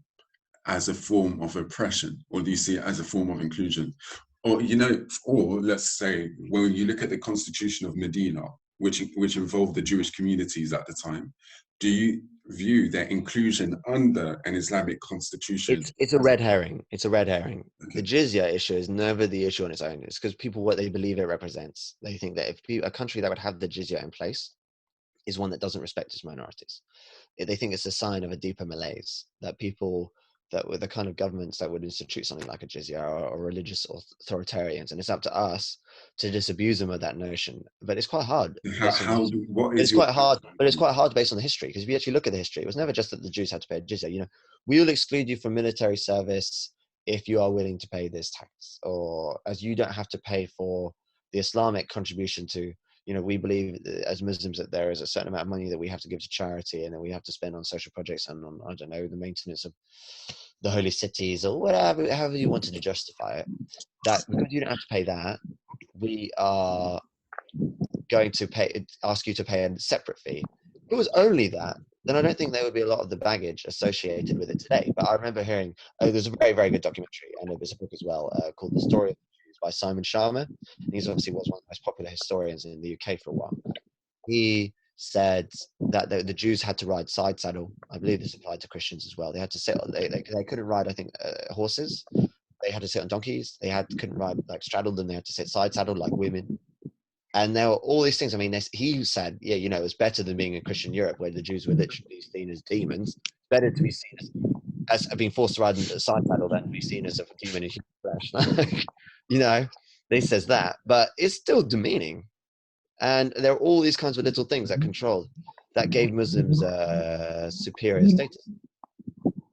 as a form of oppression, or do you see it as a form of inclusion? Or or let's say, when you look at the Constitution of Medina, which involved the Jewish communities at the time, do you view their inclusion under an Islamic constitution? It's a red herring. It's a red herring. Okay. The jizya issue is never the issue on its own. It's because people, what they believe it represents. They think that if a country that would have the jizya in place is one that doesn't respect its minorities. They think it's a sign of a deeper malaise, that people, that with the kind of governments that would institute something like a jizya or religious authoritarians, and it's up to us to disabuse them of that notion. But it's quite hard. It's quite hard based on the history, because if you actually look at the history, it was never just that the Jews had to pay a jizya. You know, we will exclude you from military service if you are willing to pay this tax, or as you don't have to pay for the Islamic contribution to, you know, we believe as Muslims that there is a certain amount of money that we have to give to charity, and then we have to spend on social projects and on, I don't know, the maintenance of the holy cities or whatever, however you wanted to justify it. That because you don't have to pay that, we are going to ask you to pay a separate fee. If it was only that, then I don't think there would be a lot of the baggage associated with it today. But I remember hearing, there's a very, very good documentary, and there's a book as well called The Story of the Jews by Simon Sharma. And he's obviously was one of the most popular historians in the UK for a while. He said that the Jews had to ride side saddle. I believe this applied to Christians as well. They had to sit, they couldn't ride, I think, horses. They had to sit on donkeys. Couldn't ride, like, straddle them. They had to sit side saddle like women. And there were all these things. I mean, he said, yeah, you know, it was better than being in Christian Europe, where the Jews were literally seen as demons. Better to be seen as being forced to ride in a side saddle than to be seen as a demon in human flesh. You know, he says that, but it's still demeaning. And there are all these kinds of little things that gave Muslims superior status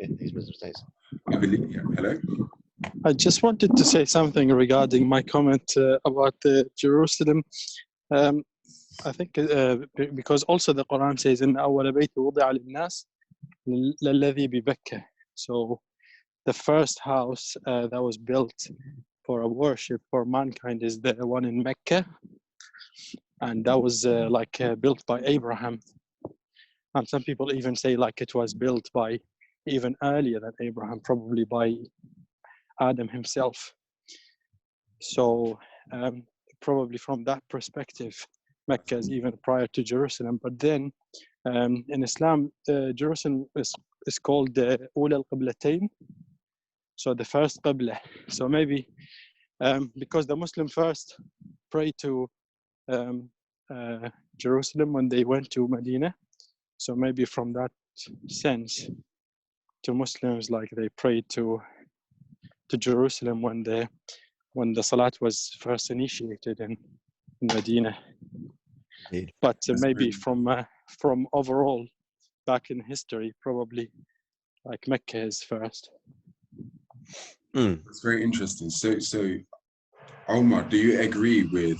in these Muslim states. I believe, yeah. Hello? I just wanted to say something regarding my comment about Jerusalem. I think because also the Quran says, إن أول بيت وضع للناس للذي ببكة. So the first house that was built for a worship for mankind is the one in Mecca, and that was built by Abraham. And some people even say like it was built by even earlier than Abraham, probably by Adam himself. So probably from that perspective, Mecca is even prior to Jerusalem. But then in Islam, Jerusalem is called the Ula al-Qiblatayn, so the first Qibla. So maybe because the Muslim first prayed to Jerusalem when they went to Medina, so maybe from that sense, to Muslims, like they prayed to Jerusalem when the Salat was first initiated in Medina. Indeed. But maybe from overall back in history, probably like Mecca is first. That's very interesting. So Omar, do you agree with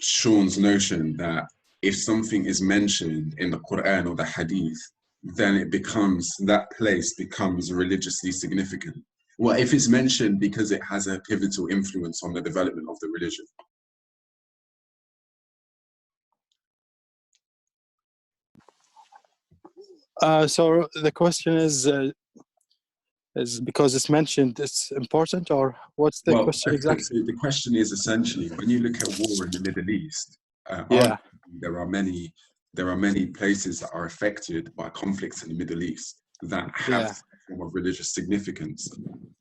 Sean's notion that if something is mentioned in the Quran or the Hadith, then that place becomes religiously significant? Well, if it's mentioned because it has a pivotal influence on the development of the religion. So the question is because it's mentioned, it's important, or what's the question exactly? So the question is essentially, when you look at war in the Middle East, there are many places that are affected by conflicts in the Middle East that have some form of religious significance.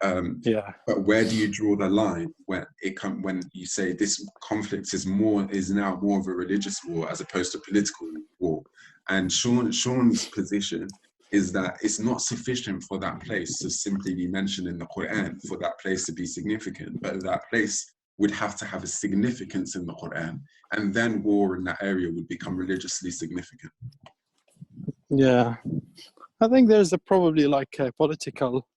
But where do you draw the line when you say this conflict is now more of a religious war as opposed to political war? And Sean's position is that it's not sufficient for that place to simply be mentioned in the Quran for that place to be significant, but that place would have to have a significance in the Quran, and then war in that area would become religiously significant. Yeah, I think there's probably like a political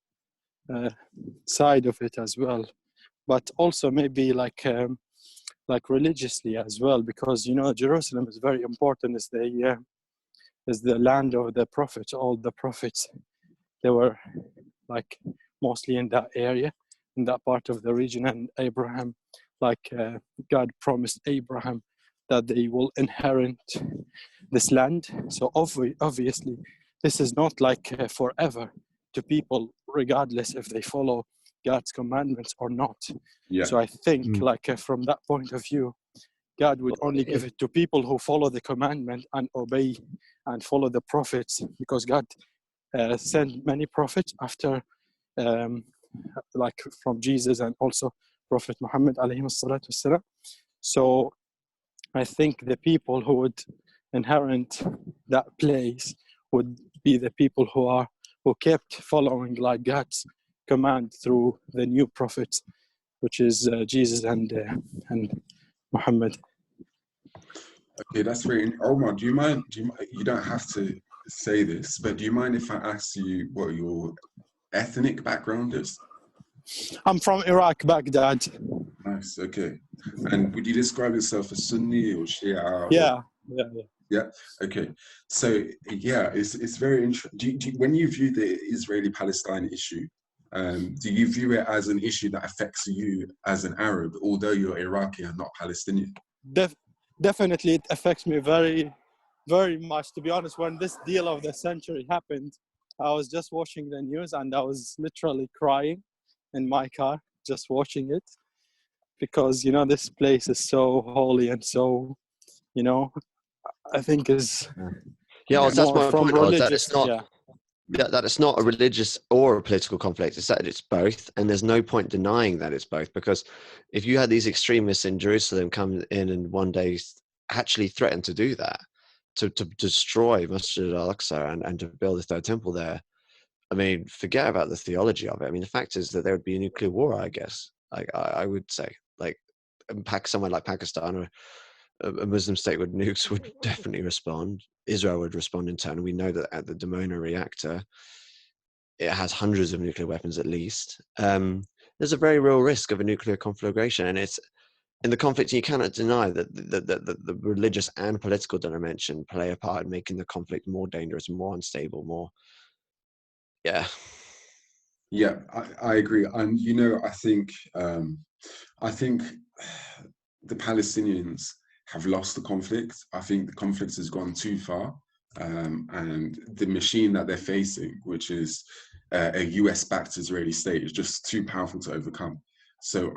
side of it as well, but also maybe like religiously as well, because you know Jerusalem is very important. Is the land of the prophets. All the prophets, they were like mostly in that area, in that part of the region. And Abraham, God promised Abraham that they will inherit this land. So obviously, this is not like forever to people, regardless if they follow God's commandments or not. Yeah. So I think from that point of view, God would only give it to people who follow the commandment and obey and follow the prophets, because God sent many prophets after, like from Jesus and also Prophet Muhammad alayhi salatu wassalam. So I think the people who would inherit that place would be the people who kept following like God's command through the new prophets, which is Jesus and Muhammad. Okay, that's very. Omar, do you mind? You don't have to say this, but do you mind if I ask you what your ethnic background is? I'm from Iraq, Baghdad. Nice. Okay. And would you describe yourself as Sunni or Shia? Or, Yeah. yeah. Okay. So yeah, it's very interesting. When you view the Israeli-Palestine issue, do you view it as an issue that affects you as an Arab, although you're Iraqi and not Palestinian? Definitely, it affects me very, very much. To be honest, when this deal of the century happened, I was just watching the news and I was literally crying in my car just watching it, because this place is so holy and so, I think is that's my point. That it's not. Yeah. That it's not a religious or a political conflict. It's that it's both, and there's no point denying that it's both, because if you had these extremists in Jerusalem come in and one day actually threaten to do that, to destroy Masjid al-Aqsa and to build the third temple there, I mean, forget about the theology of it. I mean, the fact is that there would be a nuclear war, I guess. I would say, like, somewhere like Pakistan or a Muslim state with nukes would definitely respond. Israel would respond in turn. We know that at the Dimona reactor, it has hundreds of nuclear weapons at least. There's a very real risk of a nuclear conflagration, and it's in the conflict. You cannot deny that the religious and political dimension play a part in making the conflict more dangerous, more unstable, more. Yeah. Yeah, I agree. And I think the Palestinians have lost the conflict. I think the conflict has gone too far, and the machine that they're facing, which is a US-backed Israeli state, is just too powerful to overcome. So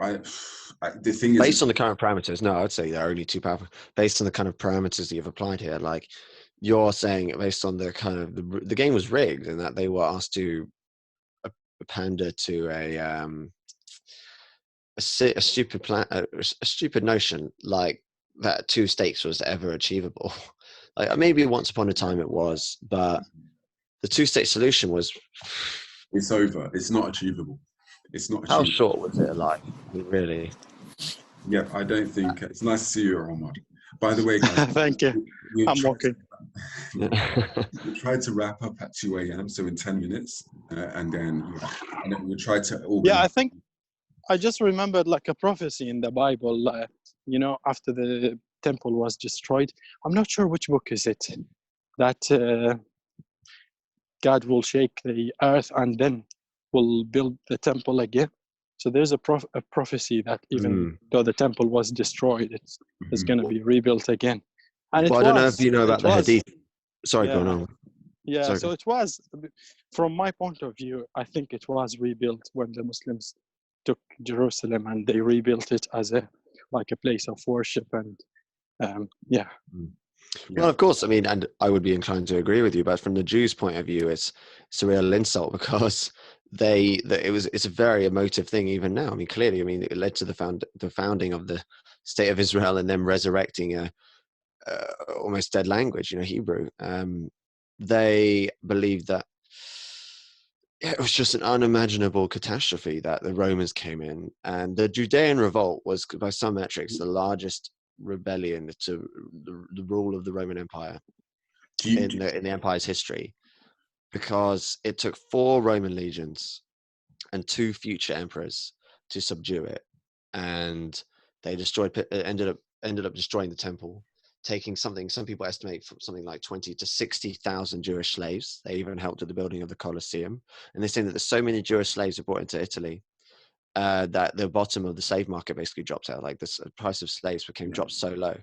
the thing is, based on the current parameters, no, I'd say they're only too powerful. Based on the kind of parameters that you've applied here, like you're saying, based on the kind of the game was rigged, and that they were asked to pander to a stupid plan, a stupid notion, like that 2 states was ever achievable. Like maybe once upon a time it was, but the 2-state solution was. It's over. It's not achievable. It's not achievable. How short was it like? Really? Yeah, I don't think it's nice to see you, Omar. By the way, guys, thank you. I'm walking. We tried to wrap up at 2 a.m. so in 10 minutes, and then we tried to organize. Yeah, I think I just remembered like a prophecy in the Bible, after the temple was destroyed. I'm not sure which book is it, that God will shake the earth and then will build the temple again. So there's a prophecy that even though the temple was destroyed, it's going to be rebuilt again. And I don't know if you know about the Hadith. Sorry, go on. Yeah, Sorry. So it was, from my point of view, I think it was rebuilt when the Muslims took Jerusalem and they rebuilt it as a place of worship and Well, of course, I mean, and I would be inclined to agree with you, but from the Jews' point of view, it's a real insult, because it's a very emotive thing even now. I mean, clearly, it led to the founding of the state of Israel and them resurrecting a almost dead language, Hebrew. They believed that it was just an unimaginable catastrophe that the Romans came in, and the Judean revolt was, by some metrics, the largest rebellion to the rule of the Roman Empire in the empire's history, because it took 4 Roman legions and 2 future emperors to subdue it, and they ended up destroying the temple, taking some people estimate something like 20 to 60,000 Jewish slaves. They even helped at the building of the Colosseum, and they say that there's so many Jewish slaves were brought into Italy that the bottom of the slave market basically dropped out. Like the price of slaves dropped so low,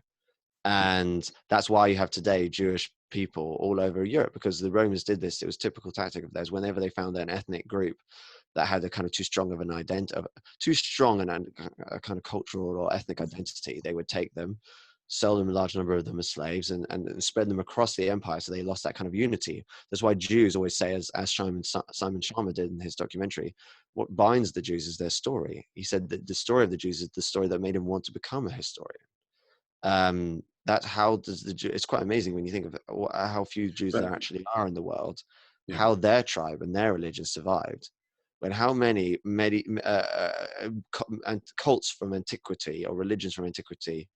and that's why you have today Jewish people all over Europe, because the Romans did this. It was a typical tactic of theirs. Whenever they found an ethnic group that had a kind of too strong a kind of cultural or ethnic identity, they would take them, sell them, a large number of them as slaves, and spread them across the empire, so they lost that kind of unity. That's why Jews always say, as Simon Sharma did in his documentary, what binds the Jews is their story. He said that the story of the Jews is the story that made him want to become a historian. That's how does it's quite amazing when you think of how few Jews there actually are in the world, how their tribe and their religion survived, when how many cults from antiquity or religions from antiquity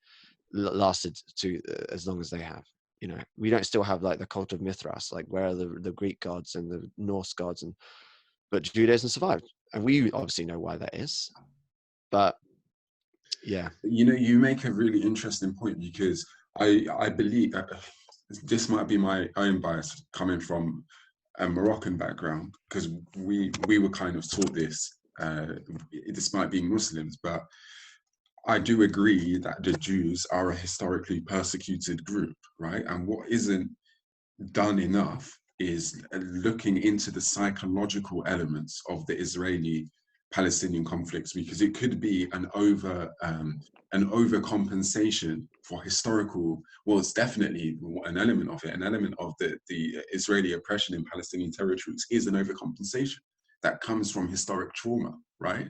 lasted to as long as they have. You know, we don't still have like the cult of Mithras, like where are the Greek gods and the Norse gods, but Judaism survived, and we obviously know why that is. But yeah, you know, you make a really interesting point, because I believe this might be my own bias coming from a Moroccan background, because we were kind of taught this despite being Muslims, but I do agree that the Jews are a historically persecuted group, right? And what isn't done enough is looking into the psychological elements of the Israeli-Palestinian conflicts, because it could be an overcompensation for historical, well, it's definitely an element of it, an element of the Israeli oppression in Palestinian territories is an overcompensation that comes from historic trauma, right?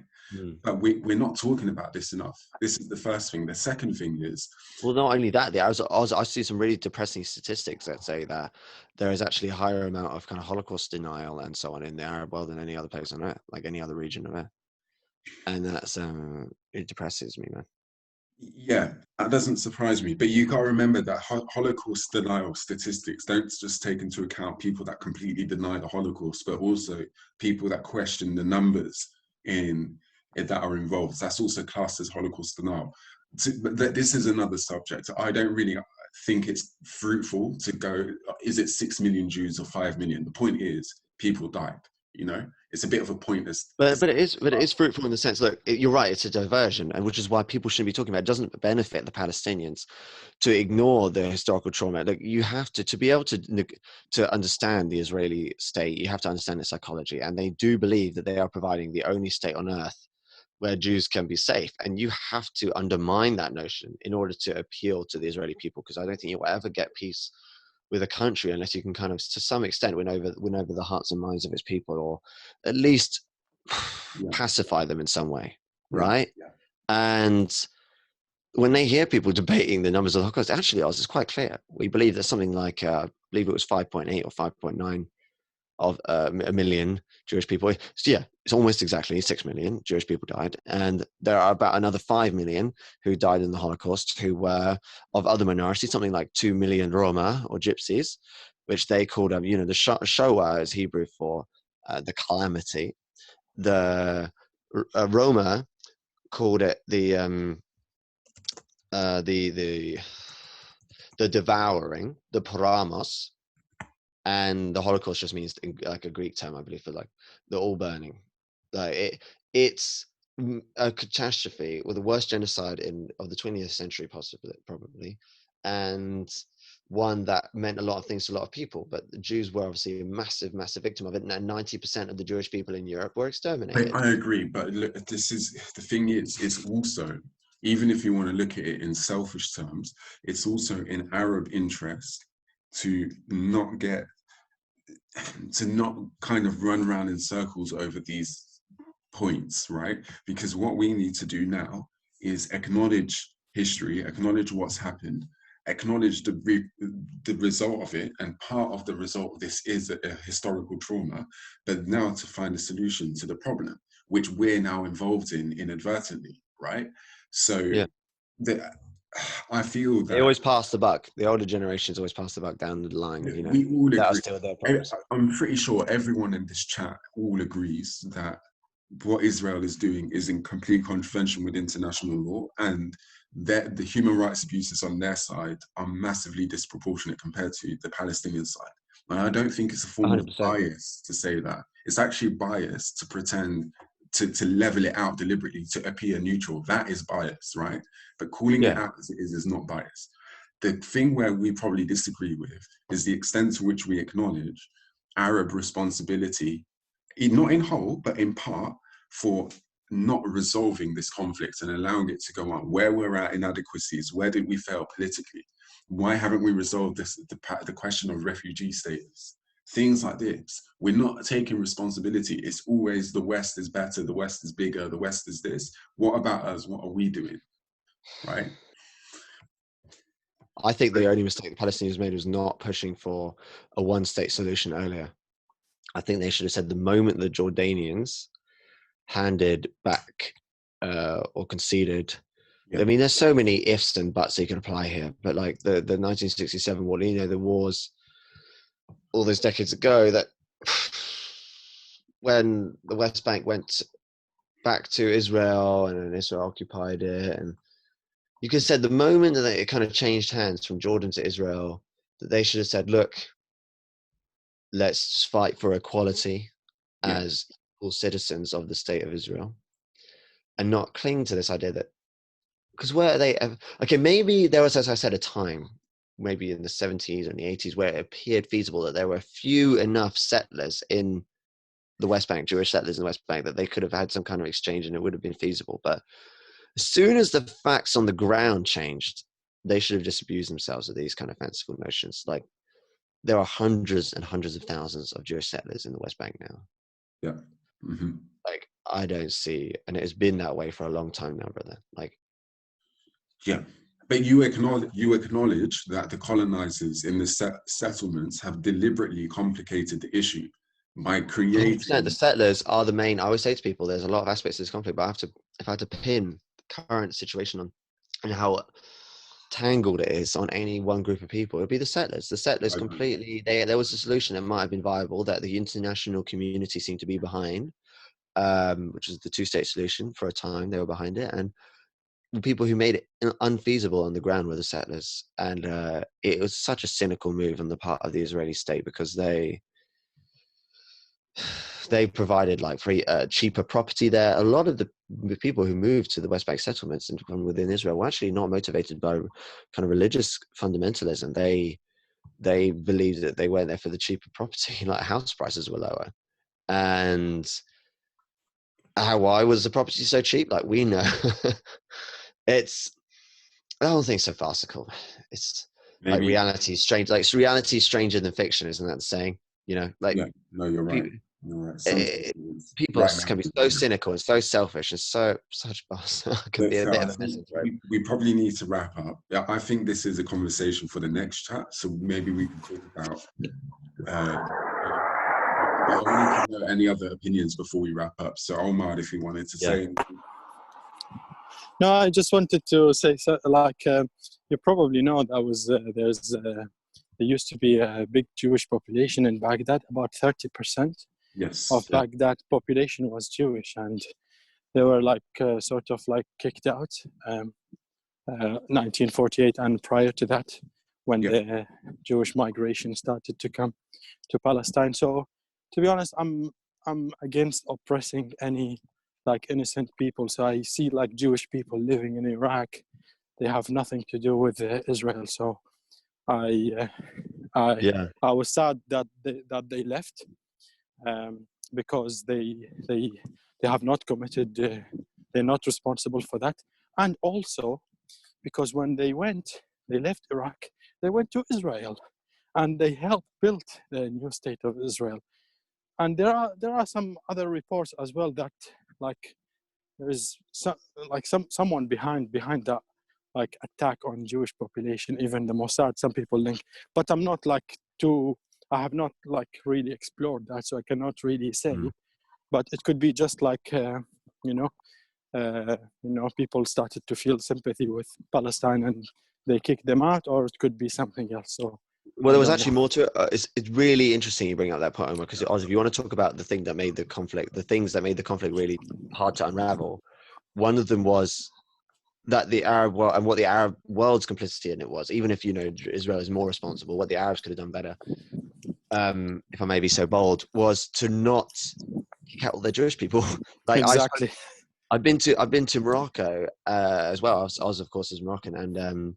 But we're not talking about this enough. This is the first thing. The second thing is, well, not only that, I see some really depressing statistics that say that there is actually a higher amount of kind of Holocaust denial and so on in the Arab world than any other place on earth, like any other region of earth. And that's it depresses me, man. yeah, that doesn't surprise me. But you got to remember that Holocaust denial statistics don't just take into account people that completely deny the Holocaust, but also people that question the numbers in it that are involved. That's also classed as Holocaust denial. But this is another subject. I don't really think it's fruitful to go, is it 6 million Jews or 5 million? The point is, people died. You know, it's a bit of a pointless. But it is fruitful in the sense, look, you're right, it's a diversion, and which is why people shouldn't be talking about it. It doesn't benefit the Palestinians to ignore the historical trauma. Like, you have to be able to understand the Israeli state, you have to understand its psychology, and they do believe that they are providing the only state on earth where Jews can be safe, and you have to undermine that notion in order to appeal to the Israeli people, because I don't think you'll ever get peace with a country unless you can kind of, to some extent, win over the hearts and minds of its people, or at least pacify them in some way, right? And when they hear people debating the numbers of the Holocaust, actually ours is quite clear. We believe that something like I believe it was 5.8 or 5.9 of a million Jewish people. So yeah, it's almost exactly 6 million Jewish people died, and there are about another 5 million who died in the Holocaust who were of other minorities, something like 2 million Roma or Gypsies, which they called the Shoah is Hebrew for the calamity. The Roma called it the devouring, the paramos. And the Holocaust just means, like, a Greek term, I believe, for like the all burning. Like it's a catastrophe, or the worst genocide of the 20th century, possibly, probably, and one that meant a lot of things to a lot of people. But the Jews were obviously a massive, massive victim of it, and 90% of the Jewish people in Europe were exterminated. I agree, but look, this is the thing. It's also, even if you want to look at it in selfish terms, it's also in Arab interest to not kind of run around in circles over these points, right? Because what we need to do now is acknowledge history, acknowledge what's happened, acknowledge the result of it, and part of the result of this is a historical trauma, but now to find a solution to the problem, which we're now involved in inadvertently, right? So yeah. I feel that they always pass the buck. The older generations always pass the buck down the line. You know, we all agree. That are still their problems. I'm pretty sure everyone in this chat all agrees that what Israel is doing is in complete contravention with international law, and that the human rights abuses on their side are massively disproportionate compared to the Palestinian side. And I don't think it's a form 100%. Of bias to say that. It's actually bias to pretend to level it out deliberately to appear neutral. That is bias, right? But calling it out as it is not bias. The thing where we probably disagree with is the extent to which we acknowledge Arab responsibility, not in whole, but in part, for not resolving this conflict and allowing it to go on, where we're at inadequacies, where did we fail politically? Why haven't we resolved this, the question of refugee status? Things like this. We're not taking responsibility. It's always the West is better, the West is bigger, the West is this. What about us? What are we doing? Right? I think the only mistake the Palestinians made was not pushing for a one-state solution earlier. I think they should have said the moment the Jordanians handed back or conceded. Yeah. I mean, there's so many ifs and buts you can apply here, but like the 1967 war, you know, the wars all those decades ago, that when the West Bank went back to Israel and then Israel occupied it, and you could have said the moment that it kind of changed hands from Jordan to Israel, that they should have said, look, let's just fight for equality as equal citizens of the state of Israel, and not cling to this idea that, because where are they ever, okay, maybe there was, as I said, a time maybe in the 70s and the 80s where it appeared feasible that there were few enough settlers in the West Bank, Jewish settlers in the West Bank, that they could have had some kind of exchange and it would have been feasible. But as soon as the facts on the ground changed, they should have disabused themselves of these kind of fanciful notions. Like, there are hundreds and hundreds of thousands of Jewish settlers in the West Bank now. Yeah. Mm-hmm. Like, I don't see, and it has been that way for a long time now, brother. Like, yeah. But you acknowledge that the colonizers in the settlements have deliberately complicated the issue by creating. 100%, the settlers are the main. I always say to people, there's a lot of aspects of this conflict, but if I had to pin the current situation on and how tangled it is on any one group of people, it'd be the settlers. The settlers completely. There was a solution that might have been viable that the international community seemed to be behind, which is the two-state solution. For a time, they were behind it, and the people who made it unfeasible on the ground were the settlers. And it was such a cynical move on the part of the Israeli state, because they provided like free, cheaper property there. A lot of the people who moved to the West Bank settlements and from within Israel were actually not motivated by kind of religious fundamentalism. They believed that they went there for the cheaper property, like house prices were lower. And why was the property so cheap? Like, we know. The whole thing's so farcical. It's maybe, like, reality is strange. Like, reality is stranger than fiction, isn't that the saying? You know, like, yeah, no, you're right. You're right. People right can be so cynical and so selfish and such bastards. Can be a bit of a mess. We probably need to wrap up. Yeah, I think this is a conversation for the next chat. So maybe we can talk about any other opinions before we wrap up. So Omar, if you wanted to say anything. No, I just wanted to say, like, you probably know that there used to be a big Jewish population in Baghdad. About 30% of Baghdad population was Jewish, and they were like sort of like kicked out 1948 and prior to that, when the Jewish migration started to come to Palestine. So, to be honest, I'm against oppressing any like innocent people. So I see like Jewish people living in Iraq, they have nothing to do with Israel. So I was sad that they left, because they have not committed. They're not responsible for that, and also because when they left Iraq, they went to Israel, and they helped build the new state of Israel. And there are some other reports as well that like there is someone behind that like attack on Jewish population, even the Mossad, some people link, but I have not like really explored that, so I cannot really say. But it could be just like people started to feel sympathy with Palestine and they kicked them out, or it could be something else. So, well, there was actually more to it. It's really interesting you bring up that point, Omar, because if you want to talk about the things that made the conflict really hard to unravel, one of them was that the Arab world, and what the Arab world's complicity in it was, even if, Israel is more responsible, what the Arabs could have done better, if I may be so bold, was to not kick out all the Jewish people. Like, exactly. I've been to Morocco as well. I was of course as Moroccan, and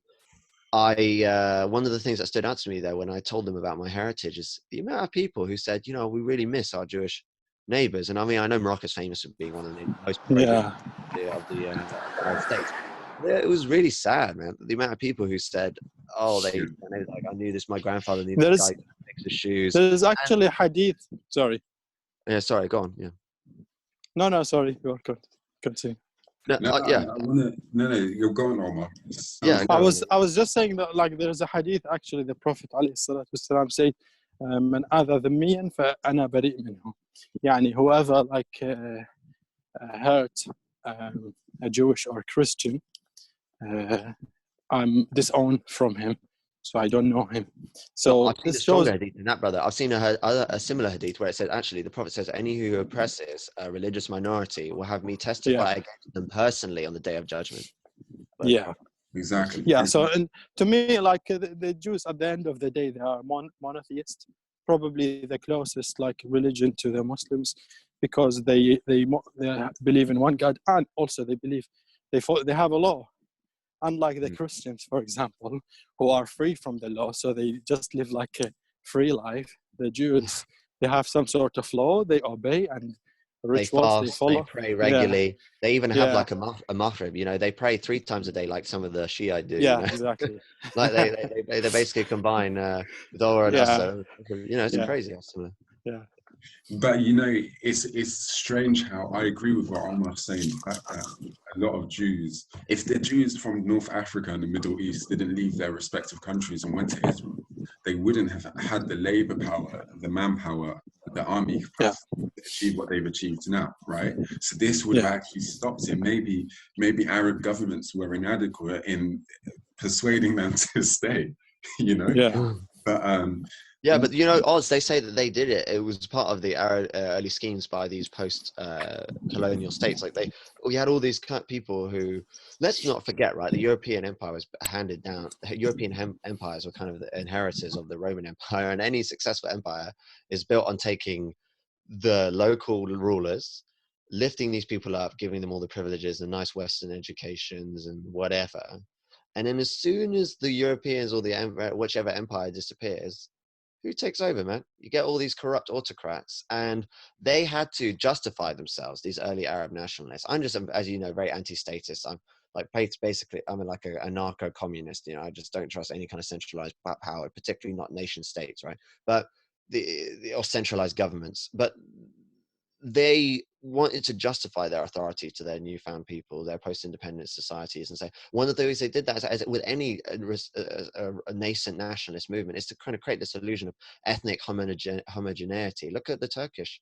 one of the things that stood out to me there when I told them about my heritage is the amount of people who said, we really miss our Jewish neighbors. And I mean, I know Morocco's famous for being one of the most Yeah. of the Arab states. Yeah, it was really sad, man. The amount of people who said, "Oh, I knew this. My grandfather knew this guy who fix his shoes." There's actually a hadith. Sorry. Yeah, sorry. Go on. Yeah. No, sorry. Go on. Continue. No, you're going, Omar. Yeah. I was just saying that, like, there's a hadith actually. The Prophet ﷺ said, "Man adha dhimmiyan fa ana bari' minhu." Yani whoever hurt a Jewish or Christian, I'm disowned from him, so I don't know him. So I've seen a stronger hadith than that, brother. I've seen a similar hadith where it said, actually, the Prophet says, any who oppresses a religious minority will have me testify against them personally on the day of judgment. But, yeah, exactly. Yeah, so and to me, like the Jews, at the end of the day, they are monotheists, probably the closest like religion to the Muslims, because they believe in one God, and also they believe they have a law. Unlike the Christians, for example, who are free from the law, so they just live like a free life. The Jews, they have some sort of law, they obey, and rituals they follow. They pray regularly. They even have like a maghrib, you know, they pray 3 times a day, like some of the Shia do. Yeah, you know? exactly. Like they basically combine Zohar and Asr. You know, it's crazy how similar. Yeah. But you know, it's strange how I agree with what Omar's saying. That a lot of Jews, if the Jews from North Africa and the Middle East didn't leave their respective countries and went to Israel, they wouldn't have had the labor power, the manpower, the army capacity to achieve what they've achieved now, right? So this would have actually stopped it. Maybe Arab governments were inadequate in persuading them to stay, you know? Yeah. But but you know, Oz, they say that they did it. It was part of the early schemes by these post-colonial states. Like we had all these people who, let's not forget, right? The European Empire was handed down. European empires were kind of the inheritors of the Roman Empire, and any successful empire is built on taking the local rulers, lifting these people up, giving them all the privileges, the nice Western educations, and whatever. And then as soon as the Europeans or whichever empire disappears, who takes over, man? You get all these corrupt autocrats, and they had to justify themselves, these early Arab nationalists. I'm just, as you know, very anti-statist. I'm like, basically, I'm like a anarcho-communist. You know, I just don't trust any kind of centralized power, particularly not nation states, right? But or centralized governments. But they wanted to justify their authority to their newfound people, their post-independence societies, and say one of the ways they did that, as with any a nascent nationalist movement, is to kind of create this illusion of ethnic homogeneity. Look at the Turkish,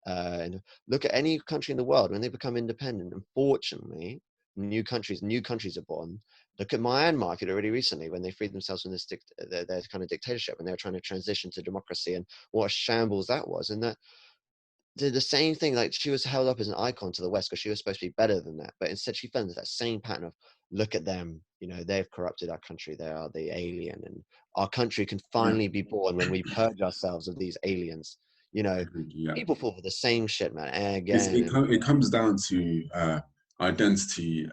and look at any country in the world when they become independent. Unfortunately, new countries are born. Look at Myanmar already recently when they freed themselves from this their kind of dictatorship, and they were trying to transition to democracy, and what a shambles that was. And that did the same thing. Like, she was held up as an icon to the West because she was supposed to be better than that, but instead she fell into that same pattern of, look at them, you know, they've corrupted our country, they are the alien, and our country can finally be born when we purge ourselves of these aliens. You know, people fall for the same shit, man. And again, it comes down to identity.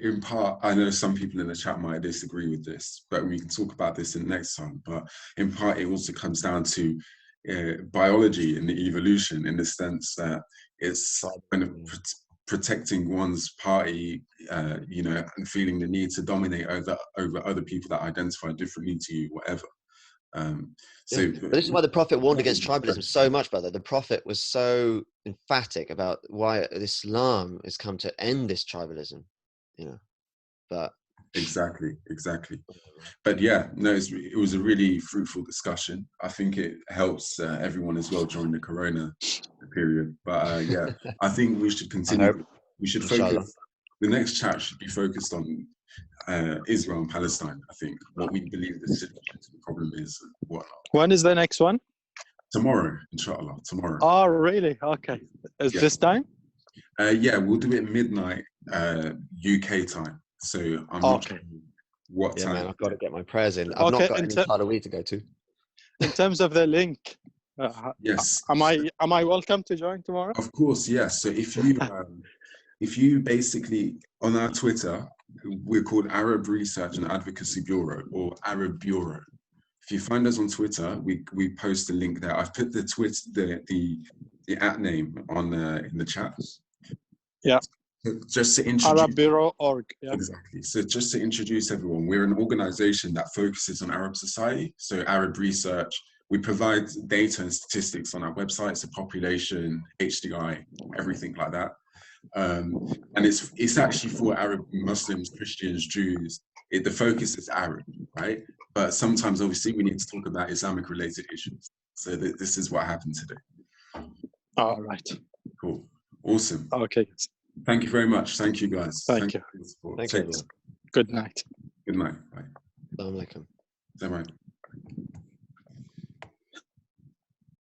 In part, I know some people in the chat might disagree with this, but we can talk about this in the next time. But in part, it also comes down to biology and the evolution, in the sense that it's kind of protecting one's party, you know, and feeling the need to dominate over other people that identify differently to you, whatever. But this is why the Prophet warned against tribalism so much, brother. The Prophet was so emphatic about why Islam has come to end this tribalism, you know. But exactly. But yeah, no, it was a really fruitful discussion. I think it helps everyone as well during the Corona period. But yeah, I think we should continue. We should focus. The next chat should be focused on Israel and Palestine. I think what we believe the solution to the problem is and whatnot. When is the next one? Tomorrow, inshallah. Tomorrow. Oh, really? Okay. Is this time? Yeah, we'll do it midnight UK time. So I'm not sure what time. Man, I've got to get my prayers in. I've not got any Tarawih to go to. In terms of the link, yes. Am I welcome to join tomorrow? Of course, yes. So if you basically, on our Twitter, we're called Arab Research and Advocacy Bureau, or Arab Bureau. If you find us on Twitter, we post a link there. I've put the the @name on in the chat. Yeah. Just to introduce Arabbureau.org. Yeah. Exactly. So just to introduce everyone, we're an organization that focuses on Arab society, so Arab research. We provide data and statistics on our website, so population, HDI, everything like that. And it's actually for Arab Muslims, Christians, Jews. The focus is Arab, right? But sometimes, obviously, we need to talk about Islamic-related issues. So this is what happened today. All right. Cool. Awesome. Okay. Thank you very much. Thank you, guys. Thank you. For the support. Thank Take you. care. Good night. Good night. Bye. Assalamu alaikum. Bye.